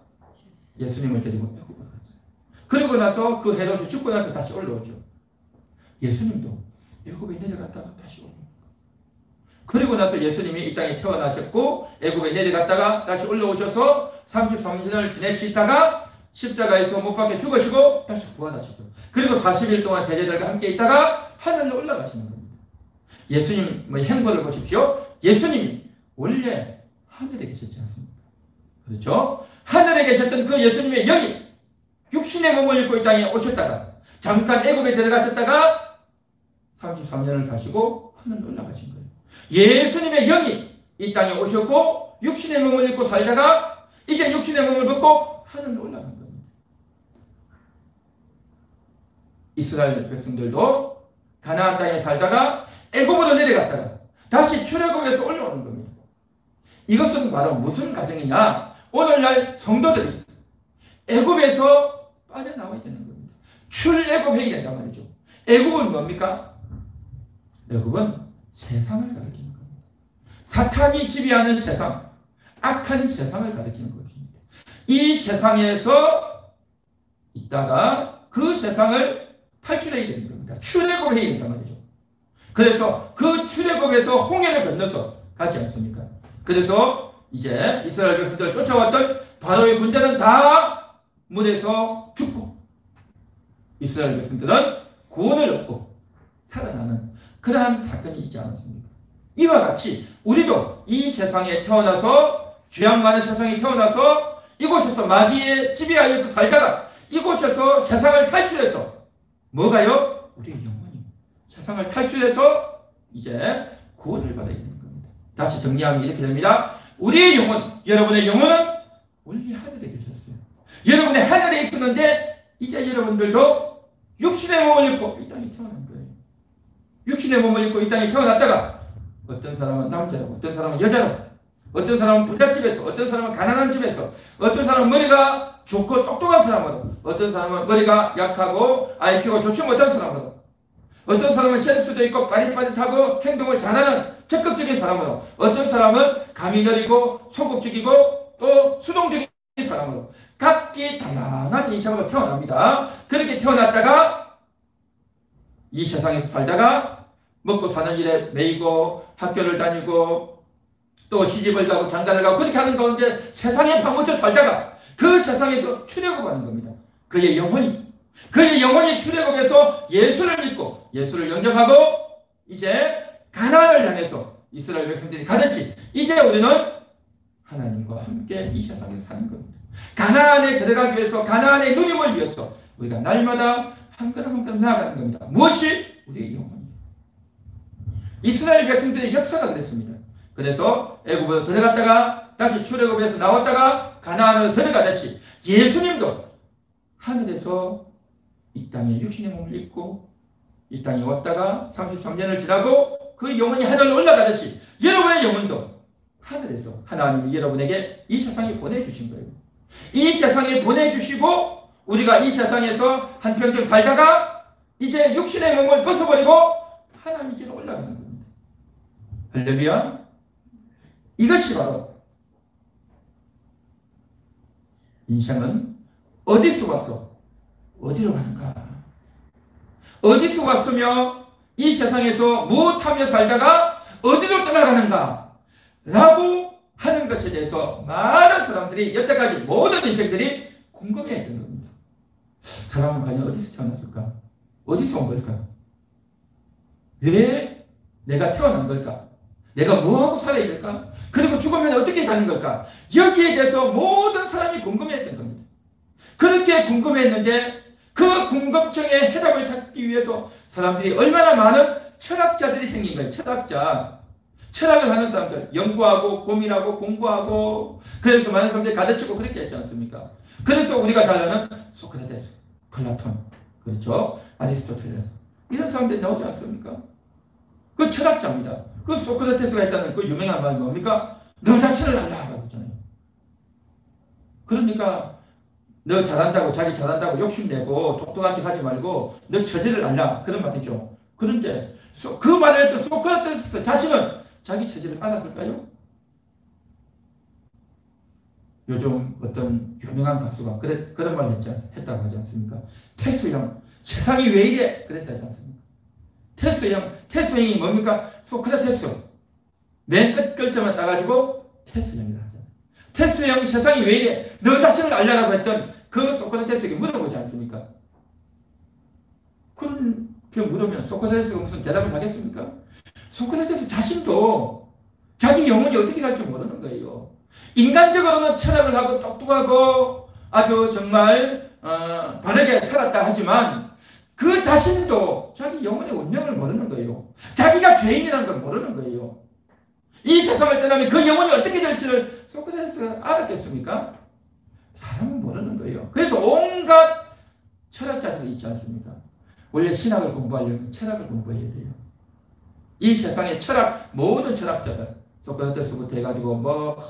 Speaker 1: 예수님을 데리고 애굽으로 갔죠. 그리고 나서 그 헤롯이 죽고 나서 다시 올라오죠. 예수님도 애굽에 내려갔다가 다시 올라옵니다. 그리고 나서 예수님이 이 땅에 태어나셨고 애굽에 내려갔다가 다시 올라오셔서 33년을 지내시다가 십자가에서 못 박혀 죽으시고 다시 부활하시죠. 그리고 40일 동안 제자들과 함께 있다가 하늘로 올라가시는 겁니다. 예수님 행보를 보십시오. 예수님이 원래 하늘에 계셨지 않습니까? 그렇죠? 하늘에 계셨던 그 예수님의 영이 육신의 몸을 입고 이 땅에 오셨다가 잠깐 애굽에 들어가셨다가 33년을 사시고 하늘로 올라가신 거예요. 예수님의 영이 이 땅에 오셨고 육신의 몸을 입고 살다가 이제 육신의 몸을 벗고 하늘로 올라간 겁니다. 이스라엘 백성들도 가나안 땅에 살다가 애굽으로 내려갔다가 다시 출애굽에서 올라오는 겁니다. 이것은 바로 무슨 과정이냐? 오늘날 성도들이 애굽에서 빠져나와야 되는 겁니다. 출애굽해야 된단 말이죠. 애굽은 뭡니까? 애굽은 세상을 가리키는 겁니다. 사탄이 지배하는 세상, 악한 세상을 가리키는 것입니다. 이 세상에서 있다가 그 세상을 탈출해야 되는 겁니다. 출애굽해야 된단 말이죠. 그래서 그 출애굽에서 홍해를 건너서 가지 않습니까? 그래서 이제 이스라엘 백성들을 쫓아왔던 바로의 군대는 다 물에서 죽고 이스라엘 백성들은 구원을 얻고 살아나는 그러한 사건이 있지 않았습니까? 이와 같이 우리도 이 세상에 태어나서 죄악 많은 세상에 태어나서 이곳에서 마귀의 지배하에서 살다가 이곳에서 세상을 탈출해서 뭐가요? 우리의 영혼이 세상을 탈출해서 이제 구원을 받아야 되는 겁니다. 다시 정리하면 이렇게 됩니다. 우리의 영혼, 여러분의 영혼은 원래 하늘에 계셨어요. 여러분의 하늘에 있었는데 이제 여러분들도 육신의 몸을 입고 이 땅에 태어난 거예요. 육신의 몸을 입고 이 땅에 태어났다가 어떤 사람은 남자로, 어떤 사람은 여자로, 어떤 사람은 부잣집에서, 어떤 사람은 가난한 집에서, 어떤 사람은 머리가 좋고 똑똑한 사람으로, 어떤 사람은 머리가 약하고 IQ가 좋지 못한 사람으로, 어떤 사람은 센스도 있고 빠릿빠릿하고 행동을 잘하는 적극적인 사람으로, 어떤 사람은 감이 느리고 소극적이고 또 수동적인 사람으로 각기 다양한 인상으로 태어납니다. 그렇게 태어났다가 이 세상에서 살다가 먹고 사는 일에 매이고 학교를 다니고 또 시집을 가고 장가를 가고 그렇게 하는 가운데 세상에 파묻혀 살다가 그 세상에서 출애굽하는 겁니다. 그의 영혼이 출애굽해서 예수를 믿고 예수를 영접하고 이제 가나안을 향해서 이스라엘 백성들이 가듯이 이제 우리는 하나님과 함께 이 세상에서 사는 겁니다. 가나안에 들어가기 위해서 가나안의 누림을 위해서 우리가 날마다 한 걸음 한 걸음 나아가는 겁니다. 무엇이? 우리의 영혼이. 이스라엘 백성들의 역사가 그랬습니다. 그래서 애굽으로 들어갔다가 다시 출애굽에서 나왔다가 가나안으로 들어가듯이 예수님도 하늘에서 이 땅에 육신의 몸을 입고 이 땅에 왔다가 33년을 지나고 그 영혼이 하늘로 올라가듯이 여러분의 영혼도 하늘에서 하나님이 여러분에게 이 세상에 보내주신 거예요. 이 세상에 보내주시고 우리가 이 세상에서 한평생 살다가 이제 육신의 몸을 벗어버리고 하나님께로 올라가는 겁니다. 할렐루야. 이것이 바로 인생은 어디서 왔어? 어디로 가는가? 어디서 왔으며 이 세상에서 무엇하며 살다가 어디로 떠나가는가? 라고 하는 것에 대해서 많은 사람들이 여태까지 모든 인생들이 궁금해했던 겁니다. 사람은 과연 어디서 태어났을까? 어디서 온 걸까? 왜 내가 태어난 걸까? 내가 뭐하고 살아야 될까? 그리고 죽으면 어떻게 사는 걸까? 여기에 대해서 모든 사람이 궁금해했던 겁니다. 그렇게 궁금했는데 그 궁금증에 해답을 찾기 위해서 사람들이 얼마나 많은 철학자들이 생긴 거예요. 철학을 하는 사람들, 연구하고 고민하고 공부하고 그래서 많은 사람들이 가르치고 그렇게 했지 않습니까? 그래서 우리가 잘 아는 소크라테스, 플라톤, 그렇죠? 아리스토텔레스 이런 사람들이 나오지 않습니까? 그 철학자입니다. 그 소크라테스가 했다는 그 유명한 말이 뭡니까? 너 자신을 알라라고 했잖아요. 그러니까 너 잘한다고 자기 잘한다고 욕심내고 똑똑한 척 하지 말고 너 처지를 알라 그런 말이죠. 그런데 그 말을 했던 소크라테스 자신은 자기 처지를 알았을까요? 요즘 어떤 유명한 가수가 그런 말을 했다고 하지 않습니까? 테스 형 세상이 왜 이래? 그랬다지 않습니까? 테스 형이 뭡니까? 소크라테스 맨 끝 글자만 따가지고 테스형이라 하잖아요. 테스형 세상이 왜 이래? 너 자신을 알려라고 했던 그 소크라테스에게 물어보지 않습니까? 그렇게 물으면 소크라테스가 무슨 대답을 하겠습니까? 소크라테스 자신도 자기 영혼이 어떻게 갈지 모르는 거예요. 인간적으로는 철학을 하고 똑똑하고 아주 정말 바르게 살았다 하지만 그 자신도 자기 영혼의 운명을 모르는 거예요. 자기가 죄인이라는 걸 모르는 거예요. 이 세상을 떠나면 그 영혼이 어떻게 될지를 소크라테스가 알았겠습니까? 사람은 모르는 거예요. 그래서 온갖 철학자들이 있지 않습니까? 원래 신학을 공부하려면 철학을 공부해야 돼요. 이 세상의 모든 철학자들, 소크라테스부터 해가지고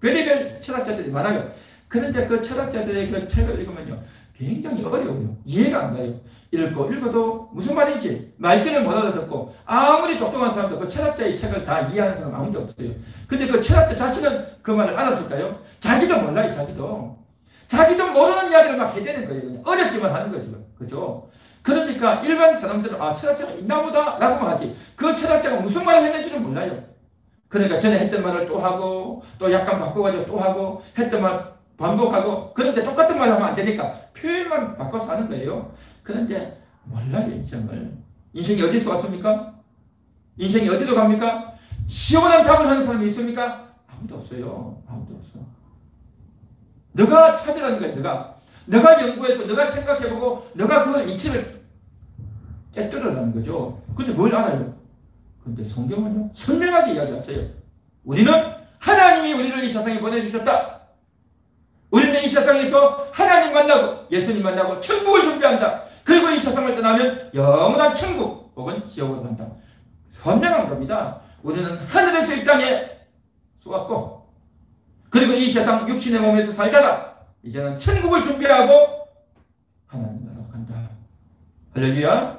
Speaker 1: 별의별 철학자들이 많아요. 그런데 그 철학자들의 그 책을 읽으면요, 굉장히 어려워요. 이해가 안 가요. 읽어도 무슨 말인지 말귀를 못 알아듣고, 아무리 똑똑한 사람도 그 철학자의 책을 다 이해하는 사람 아무도 없어요. 근데 그 철학자 자신은 그 말을 알았을까요? 자기도 몰라요, 자기도 모르는 이야기를 막 해대는 거예요. 그냥 어렵기만 하는 거죠. 그죠? 그러니까 일반 사람들은 철학자가 있나 보다 라고 하지, 그 철학자가 무슨 말을 했는지는 몰라요. 그러니까 전에 했던 말을 또 하고, 또 약간 바꿔가지고 또 하고, 했던 말 반복하고, 그런데 똑같은 말 하면 안 되니까 표현만 바꿔서 하는 거예요. 그런데 몰라요, 인생이 어디서 왔습니까? 인생이 어디로 갑니까? 시원한 답을 하는 사람이 있습니까? 아무도 없어요. 아무도 없어. 너가 찾으라는 거예요. 너가 연구해서, 너가 생각해보고, 너가 그걸 이치를 깨뜨려라는 거죠. 근데 뭘 알아요? 근데 성경은요, 선명하게 이야기했어요. 우리는 하나님이 우리를 이 세상에 보내주셨다. 우리는 이 세상에서 하나님 만나고 예수님 만나고 천국을 준비한다. 그리고 이 세상을 떠나면 영원한 천국 혹은 지옥으로 간다. 선명한 겁니다. 우리는 하늘에서 이 땅에 쏘았고, 그리고 이 세상 육신의 몸에서 살다가 이제는 천국을 준비하고 하나님 나라로 간다. 할렐루야.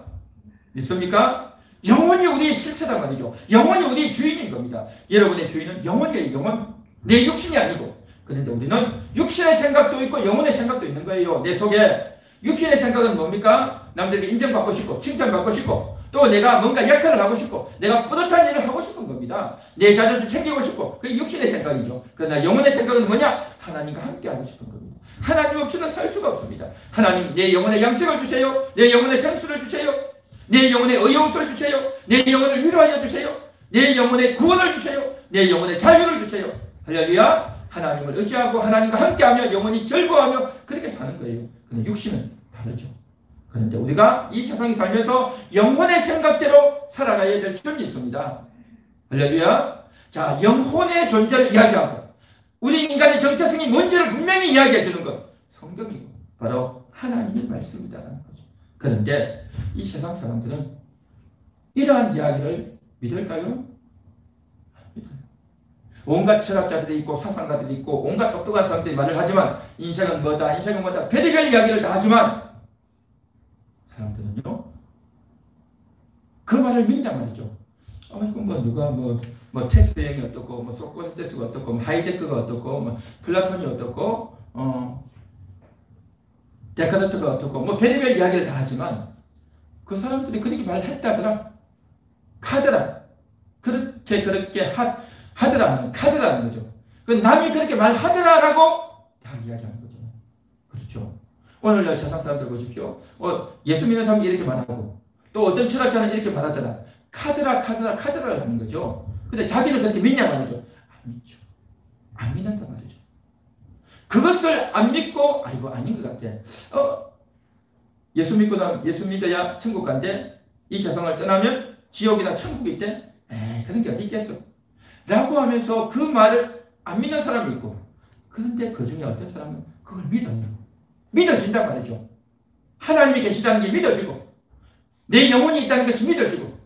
Speaker 1: 믿습니까? 영혼이 우리의 실체란 말이죠. 영혼이 우리의 주인인 겁니다. 여러분의 주인은 영혼이에요. 영혼. 내 육신이 아니고. 그런데 우리는 육신의 생각도 있고 영혼의 생각도 있는 거예요. 내 속에. 육신의 생각은 뭡니까? 남들에게 인정받고 싶고 칭찬받고 싶고, 또 내가 뭔가 역할을 하고 싶고 내가 뿌듯한 일을 하고 싶은 겁니다. 내 자존심 챙기고 싶고, 그게 육신의 생각이죠. 그러나 영혼의 생각은 뭐냐? 하나님과 함께 하고 싶은 겁니다. 하나님 없이는 살 수가 없습니다. 하나님, 내 영혼의 양식을 주세요. 내 영혼의 생수를 주세요. 내 영혼의 의용수를 주세요. 내 영혼을 위로하여 주세요. 내 영혼의 구원을 주세요. 내 영혼의 자유를 주세요. 할렐루야. 하나님을 의지하고 하나님과 함께하며 영혼이 즐거워하며 그렇게 사는 거예요. 근데 육신은 다르죠. 그런데 우리가 이 세상에 살면서 영혼의 생각대로 살아가야 될 줄이 있습니다. 할렐루야. 자, 영혼의 존재를 이야기하고 우리 인간의 정체성이 뭔지를 분명히 이야기해 주는 것, 성경이고 바로 하나님의 말씀이다라는 거죠. 그런데 이 세상 사람들은 이러한 이야기를 믿을까요? 안 믿어요. 온갖 철학자들이 있고 사상가들이 있고 온갖 똑똑한 사람들이 말을 하지만 인생은 뭐다, 인생은 뭐다, 별의별 이야기를 다 하지만 사람들은요, 그 말을 믿냐 말이죠. 누가 테스형이 어떻고, 소크라테스가 어떻고, 하이데크가 어떻고, 플라톤이 어떻고, 데카르트가 어떻고, 별의별 이야기를 다 하지만 그 사람들이 그렇게 말했다더라, 카드라, 그렇게 하더라는 카드라는 거죠. 그 남이 그렇게 말하더라라고 다 이야기하는 거죠. 그렇죠. 오늘날 세상 사람들 보십시오. 예수 믿는 사람이 이렇게 말하고, 또 어떤 철학자는 이렇게 말하더라. 카드라를 하는 거죠. 근데 자기는 그렇게 믿냐 말이죠. 안 믿죠. 안 믿는다 말이죠. 그것을 안 믿고, 이거 아닌 것 같아. 예수 믿어야 천국 간대. 이 세상을 떠나면 지옥이나 천국이 있대. 그런 게 어디 있겠어. 라고 하면서 그 말을 안 믿는 사람이 있고, 그런데 그 중에 어떤 사람은 그걸 믿어진단 말이죠. 하나님이 계시다는 게 믿어지고, 내 영혼이 있다는 것이 믿어지고,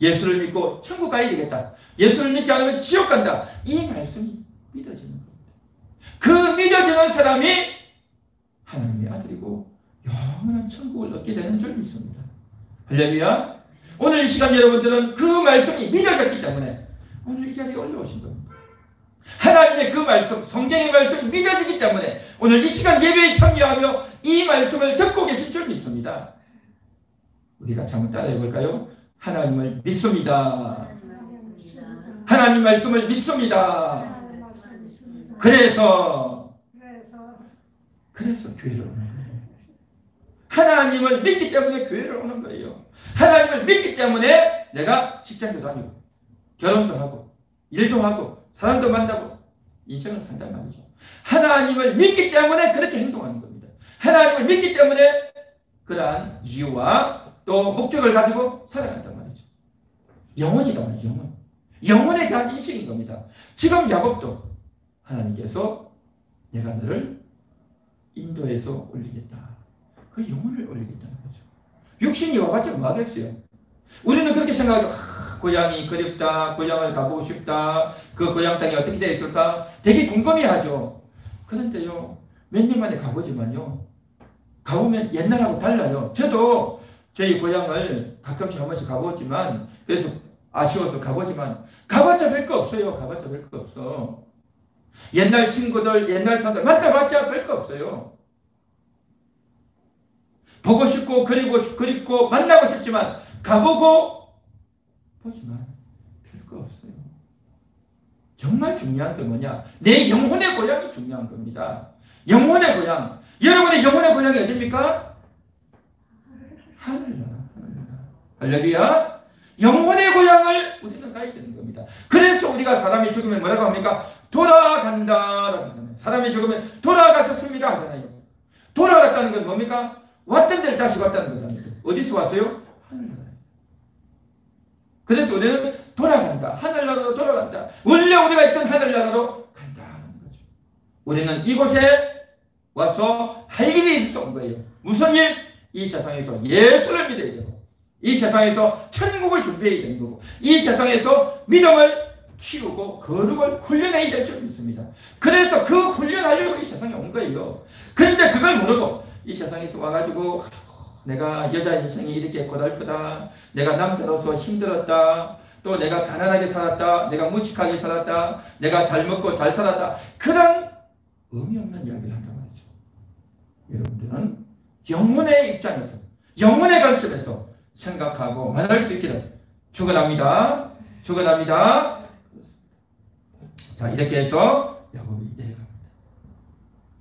Speaker 1: 예수를 믿고 천국 가야 되겠다, 예수를 믿지 않으면 지옥 간다, 이 말씀이 믿어지는 겁니다. 그 믿어지는 사람이 하나님의 아들이고 영원한 천국을 얻게 되는 줄 믿습니다. 할렐루야. 오늘 이 시간 여러분들은 그 말씀이 믿어졌기 때문에 오늘 이 자리에 올라오신 겁니다. 하나님의 그 말씀, 성경의 말씀이 믿어지기 때문에 오늘 이 시간 예배에 참여하며 이 말씀을 듣고 계신 줄 믿습니다. 우리가 한번 따라해 볼까요? 하나님을 믿습니다. 하나님 말씀을 믿습니다. 그래서 교회를 오는 거예요. 하나님을 믿기 때문에 교회를 오는 거예요. 하나님을 믿기 때문에 내가 직장도 다니고 결혼도 하고 일도 하고 사람도 만나고 인생을 산단 말이죠. 하나님을 믿기 때문에 그렇게 행동하는 겁니다. 하나님을 믿기 때문에 그러한 이유와 또 목적을 가지고 살아간단 말이죠. 영혼이다 말이죠. 영혼에 대한 인식인 겁니다. 지금 야곱도 하나님께서 내가 너를 인도해서 올리겠다. 그 영혼을 올리겠다는 거죠. 육신이 와봤자 뭐 하겠어요? 우리는 그렇게 생각하죠. 고향이 그립다. 고향을 가보고 싶다. 그 고향 땅이 어떻게 되어 있을까? 되게 궁금해하죠. 그런데요, 몇 년 만에 가보지만요, 가보면 옛날하고 달라요. 저도 저희 고향을 가끔씩 한 번씩 가보지만, 그래서 아쉬워서 가보지만, 가봤자 별거 없어요. 가봤자 별거 없어. 옛날 친구들, 옛날 사람들 만나봤자 별거 없어요. 보고 싶고 그립고 만나고 싶지만 가보고 보지만 별거 없어요. 정말 중요한 게 뭐냐? 내 영혼의 고향이 중요한 겁니다. 영혼의 고향. 여러분의 영혼의 고향이 어디입니까? 하늘나라. 할렐루야. 영혼의 고향을 우리는 가야 되는 겁니다. 그래서 우리가 사람이 죽으면 뭐라고 합니까? 돌아간다라고 하잖아요. 사람이 죽으면 돌아가셨습니다 하잖아요. 돌아갔다는 건 뭡니까? 왔던 데를 다시 왔다는 거잖아요. 어디서 왔어요? 하늘나라. 그래서 우리는 돌아간다. 하늘나라로 돌아간다. 원래 우리가 있던 하늘나라로 간다는 거죠. 우리는 이곳에 와서 할 일이 있어서 온 거예요. 무슨 일? 이 세상에서 예수를 믿어야 되고, 이 세상에서 천국을 준비해야 되는 거고, 이 세상에서 믿음을 키우고 거룩을 훈련해야 될 줄 믿습니다. 그래서 그 훈련하려고 이 세상에 온 거예요. 그런데 그걸 모르고 이 세상에서 와가지고 내가 여자 인생이 이렇게 고달프다, 내가 남자로서 힘들었다, 또 내가 가난하게 살았다, 내가 무식하게 살았다, 내가 잘 먹고 잘 살았다, 그런 의미 없는 이야기를 한단 말이죠. 여러분들은 영혼의 입장에서, 영혼의 관점에서 생각하고 말할 수 있기를 축원합니다. 축원합니다. 자, 이렇게 해서 야곱이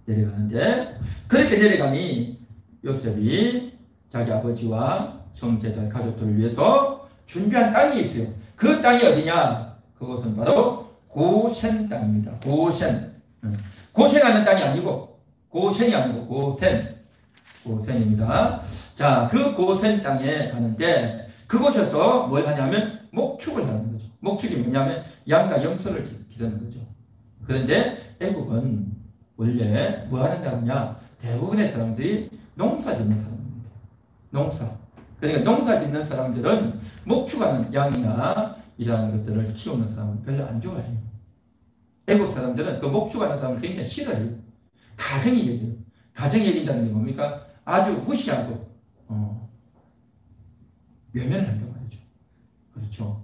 Speaker 1: 내려가는데, 그렇게 내려가니 요셉이 자기 아버지와 형제들, 가족들을 위해서 준비한 땅이 있어요. 그 땅이 어디냐? 그것은 바로 고센 땅입니다. 고센. 고생하는 땅이 아니고, 고센이 아니고 고센입니다. 자, 그 고센 땅에 가는데, 그곳에서 뭘 하냐면 목축을 하는 거죠. 목축이 뭐냐면 양과 염소를 기르는 거죠. 그런데 애굽은 원래 뭐 하는 나라냐? 대부분의 사람들이 농사 짓는 사람입니다. 농사. 그러니까 농사 짓는 사람들은 목축하는 양이나 이러한 것들을 키우는 사람은 별로 안 좋아해요. 애국 사람들은 그 목축하는 사람을 굉장히 싫어해요. 가정이 얘기해요. 가정이 얘기한다는 게 뭡니까? 아주 무시하고 외면을 한단 말이죠. 그렇죠.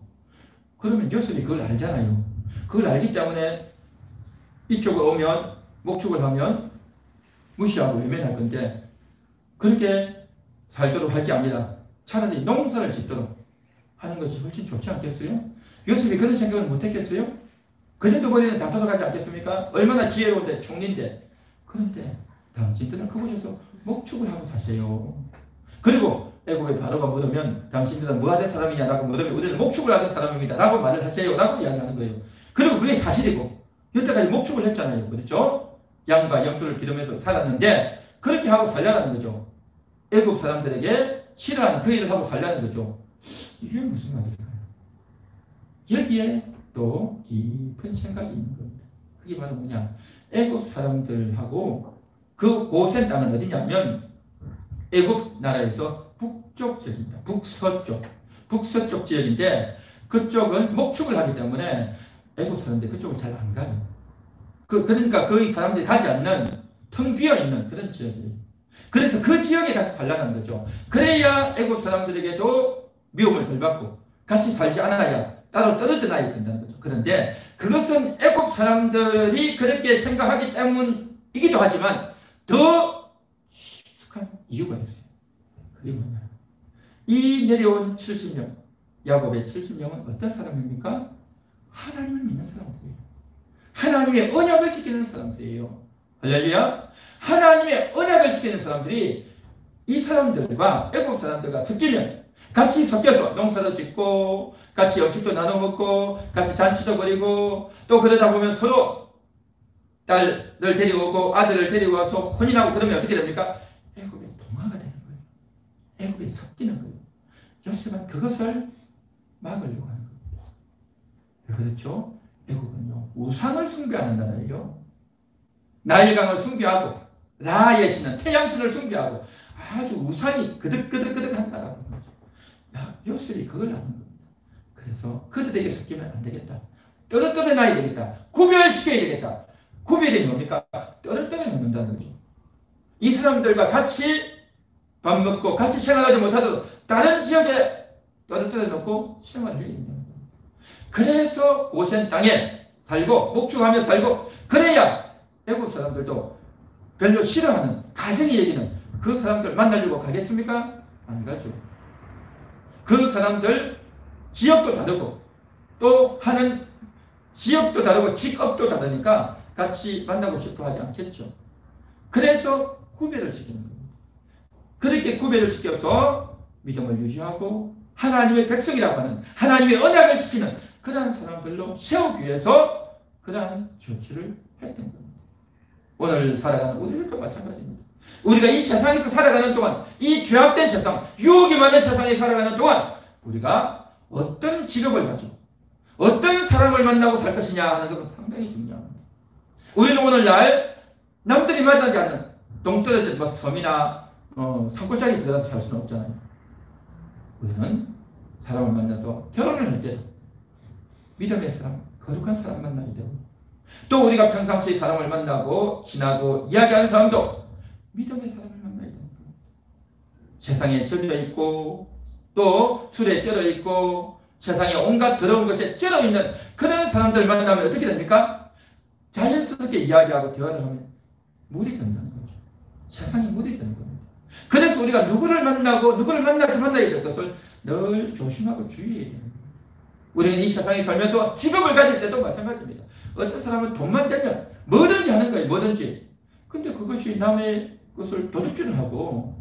Speaker 1: 그러면 요셉이 그걸 알잖아요. 그걸 알기 때문에 이쪽에 오면 목축을 하면 무시하고 외면할 건데, 그렇게 살도록 할 게 아니라 차라리 농사를 짓도록 하는 것이 훨씬 좋지 않겠어요? 요셉이 그런 생각을 못했겠어요? 그 정도 거리는 다 돌아가지 않겠습니까? 얼마나 지혜로운데, 총리인데. 그런데 당신들은 그곳에서 목축을 하고 사세요. 그리고 애굽의 바로가 물으면 당신들은 뭐 하는 사람이냐라고 물으면 우리는 목축을 하는 사람입니다 라고 말을 하세요 라고 이야기하는 거예요. 그리고 그게 사실이고, 여태까지 목축을 했잖아요. 그렇죠? 양과 염소를 기르면서 살았는데 그렇게 하고 살려는 거죠. 애굽 사람들에게 싫어하는 그 일을 하고 살려는 거죠. 이게 무슨 말일까요? 여기에 또 깊은 생각이 있는 겁니다. 그게 바로 뭐냐? 애굽 사람들하고 그 고센 땅은 어디냐면 애굽 나라에서 북쪽 지역입니다. 북서쪽 지역인데, 그쪽은 목축을 하기 때문에 애굽 사람들이 그쪽을 잘 안 가요. 그러니까 거의 사람들이 가지 않는 텅 비어있는 그런 지역이에요. 그래서 그 지역에 가서 살라는 거죠. 그래야 애굽 사람들에게도 미움을 덜 받고 같이 살지 않아야 따로 떨어져 나야 된다는 거죠. 그런데 그것은 애굽 사람들이 그렇게 생각하기 때문이기도 하지만 더 깊숙한 이유가 있어요. 그게 뭐냐? 이 내려온 70명, 야곱의 70명은 어떤 사람입니까? 하나님을 믿는 사람들이에요. 하나님의 언약을 지키는 사람들이에요. 할렐루야. 하나님의 언약을 지키는 사람들이 이 사람들과 애국 사람들과 섞이면 같이 섞여서 농사도 짓고 같이 음식도 나눠 먹고 같이 잔치도 벌이고 또 그러다 보면 서로 딸을 데리고 오고 아들을 데리고 와서 혼인하고 그러면 어떻게 됩니까? 애국의 동화가 되는 거예요. 애국에 섞이는 거예요. 요셉은 그것을 막으려고 하는 겁니다. 왜 그렇죠? 애국은요 우상을 숭배하는 나라예요. 나일강을 숭배하고 라의 신은 태양신을 숭배하고 아주 우상이 그득그득한 나라라는 거죠. 요셉이 그걸 아는 겁니다. 그래서 그들에게 섞이면 안 되겠다. 떨어뜨려놔야 되겠다. 구별시켜야 되겠다. 구별이 뭡니까? 떨어뜨려 놓는다는 거죠. 이 사람들과 같이 밥 먹고 같이 생활하지 못하도록 다른 지역에 떨어뜨려 놓고 생활을 해야 된다는 겁니다. 그래서 고센 땅에 살고 목축하며 살고 그래야 애국 사람들도 별로 싫어하는 가정의 얘기는 그 사람들 만나려고 가겠습니까? 안 가죠. 그 사람들 지역도 다르고 또 하는 지역도 다르고 직업도 다르니까 같이 만나고 싶어 하지 않겠죠. 그래서 구별을 시키는 겁니다. 그렇게 구별을 시켜서 믿음을 유지하고 하나님의 백성이라고 하는 하나님의 언약을 지키는 그러한 사람들로 세우기 위해서 그러한 조치를 했던 겁니다. 오늘 살아가는 우리들도 마찬가지입니다. 우리가 이 세상에서 살아가는 동안 이 죄악된 세상, 유혹이 많은 세상에 살아가는 동안 우리가 어떤 직업을 가지고 어떤 사람을 만나고 살 것이냐 하는 것은 상당히 중요합니다. 우리는 오늘날 남들이 만나지 않는 동떨어진 섬이나 산골짜기 들어가서 살 수는 없잖아요. 우리는 사람을 만나서 결혼을 할 때도 믿음의 사람, 거룩한 사람 만나야 되고 또 우리가 평상시 사람을 만나고 지나고 이야기하는 사람도 믿음의 사람을 만나야 되는 겁니다. 세상에 젖어 있고 또 술에 쩔어 있고 세상에 온갖 더러운 것에 쩔어 있는 그런 사람들 만나면 어떻게 됩니까? 자연스럽게 이야기하고 대화를 하면 물이 된다는 거죠. 세상에 물이 되는 겁니다. 그래서 우리가 누구를 만나고 누구를 만나야 될 것을 늘 조심하고 주의해야 되는 겁니다. 우리는 이 세상에 살면서 직업을 가질 때도 마찬가지입니다. 어떤 사람은 돈만 되면 뭐든지 하는 거예요. 뭐든지. 근데 그것이 남의 것을 도둑질을 하고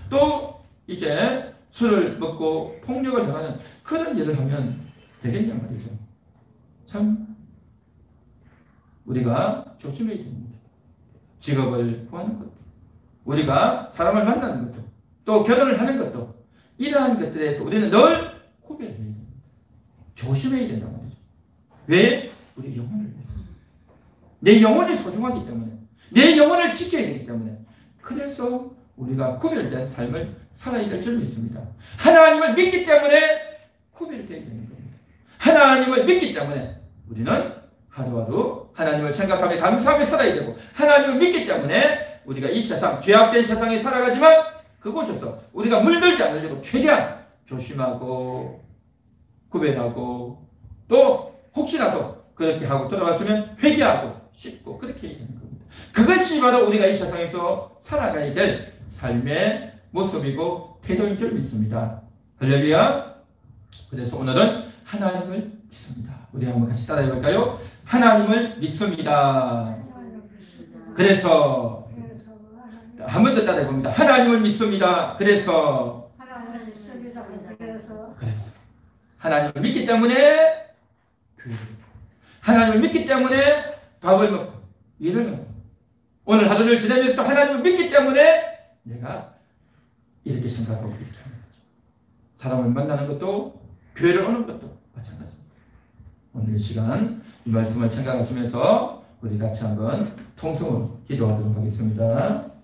Speaker 1: 또 이제 술을 먹고 폭력을 당하는 그런 일을 하면 되겠냐 말이죠. 참 우리가 조심해야 됩니다. 직업을 구하는 것도 우리가 사람을 만나는 것도 또 결혼을 하는 것도 이러한 것들에 대해서 우리는 늘 구별해야 됩니다. 조심해야 된단 말이죠. 왜? 우리 영혼을 위해서. 내 영혼이 소중하기 때문에 내 영혼을 지켜야 되기 때문에 그래서 우리가 구별된 삶을 살아야 될 줄 믿습니다. 하나님을 믿기 때문에 구별되어야 되는 겁니다. 하나님을 믿기 때문에 우리는 하루하루 하나님을 생각하며 감사하며 살아야 되고 하나님을 믿기 때문에 우리가 이 세상 죄악된 세상에 살아가지만 그곳에서 우리가 물들지 않으려고 최대한 조심하고 구별하고 또 혹시라도 그렇게 하고 돌아갔으면 회개하고 씻고 그렇게 해야 되는 겁니다. 그것이 바로 우리가 이 세상에서 살아가야 될 삶의 모습이고 태도인 줄 믿습니다. 할렐루야. 그래서 오늘은 하나님을 믿습니다. 우리 한번 같이 따라해 볼까요? 하나님을 믿습니다. 그래서 한 번 더 따라해 봅니다. 하나님을 믿습니다. 그래서 하나님을 믿기 때문에 하나님을 믿기 때문에 밥을 먹고 일을 하고 오늘 하루를 지내면서도 하나님을 믿기 때문에 내가 이렇게 생각하고 이렇게 하는 거죠. 사람을 만나는 것도 교회를 오는 것도 마찬가지입니다. 오늘 이 시간 이 말씀을 생각하시면서 우리 같이 한번 통성으로 기도하도록 하겠습니다.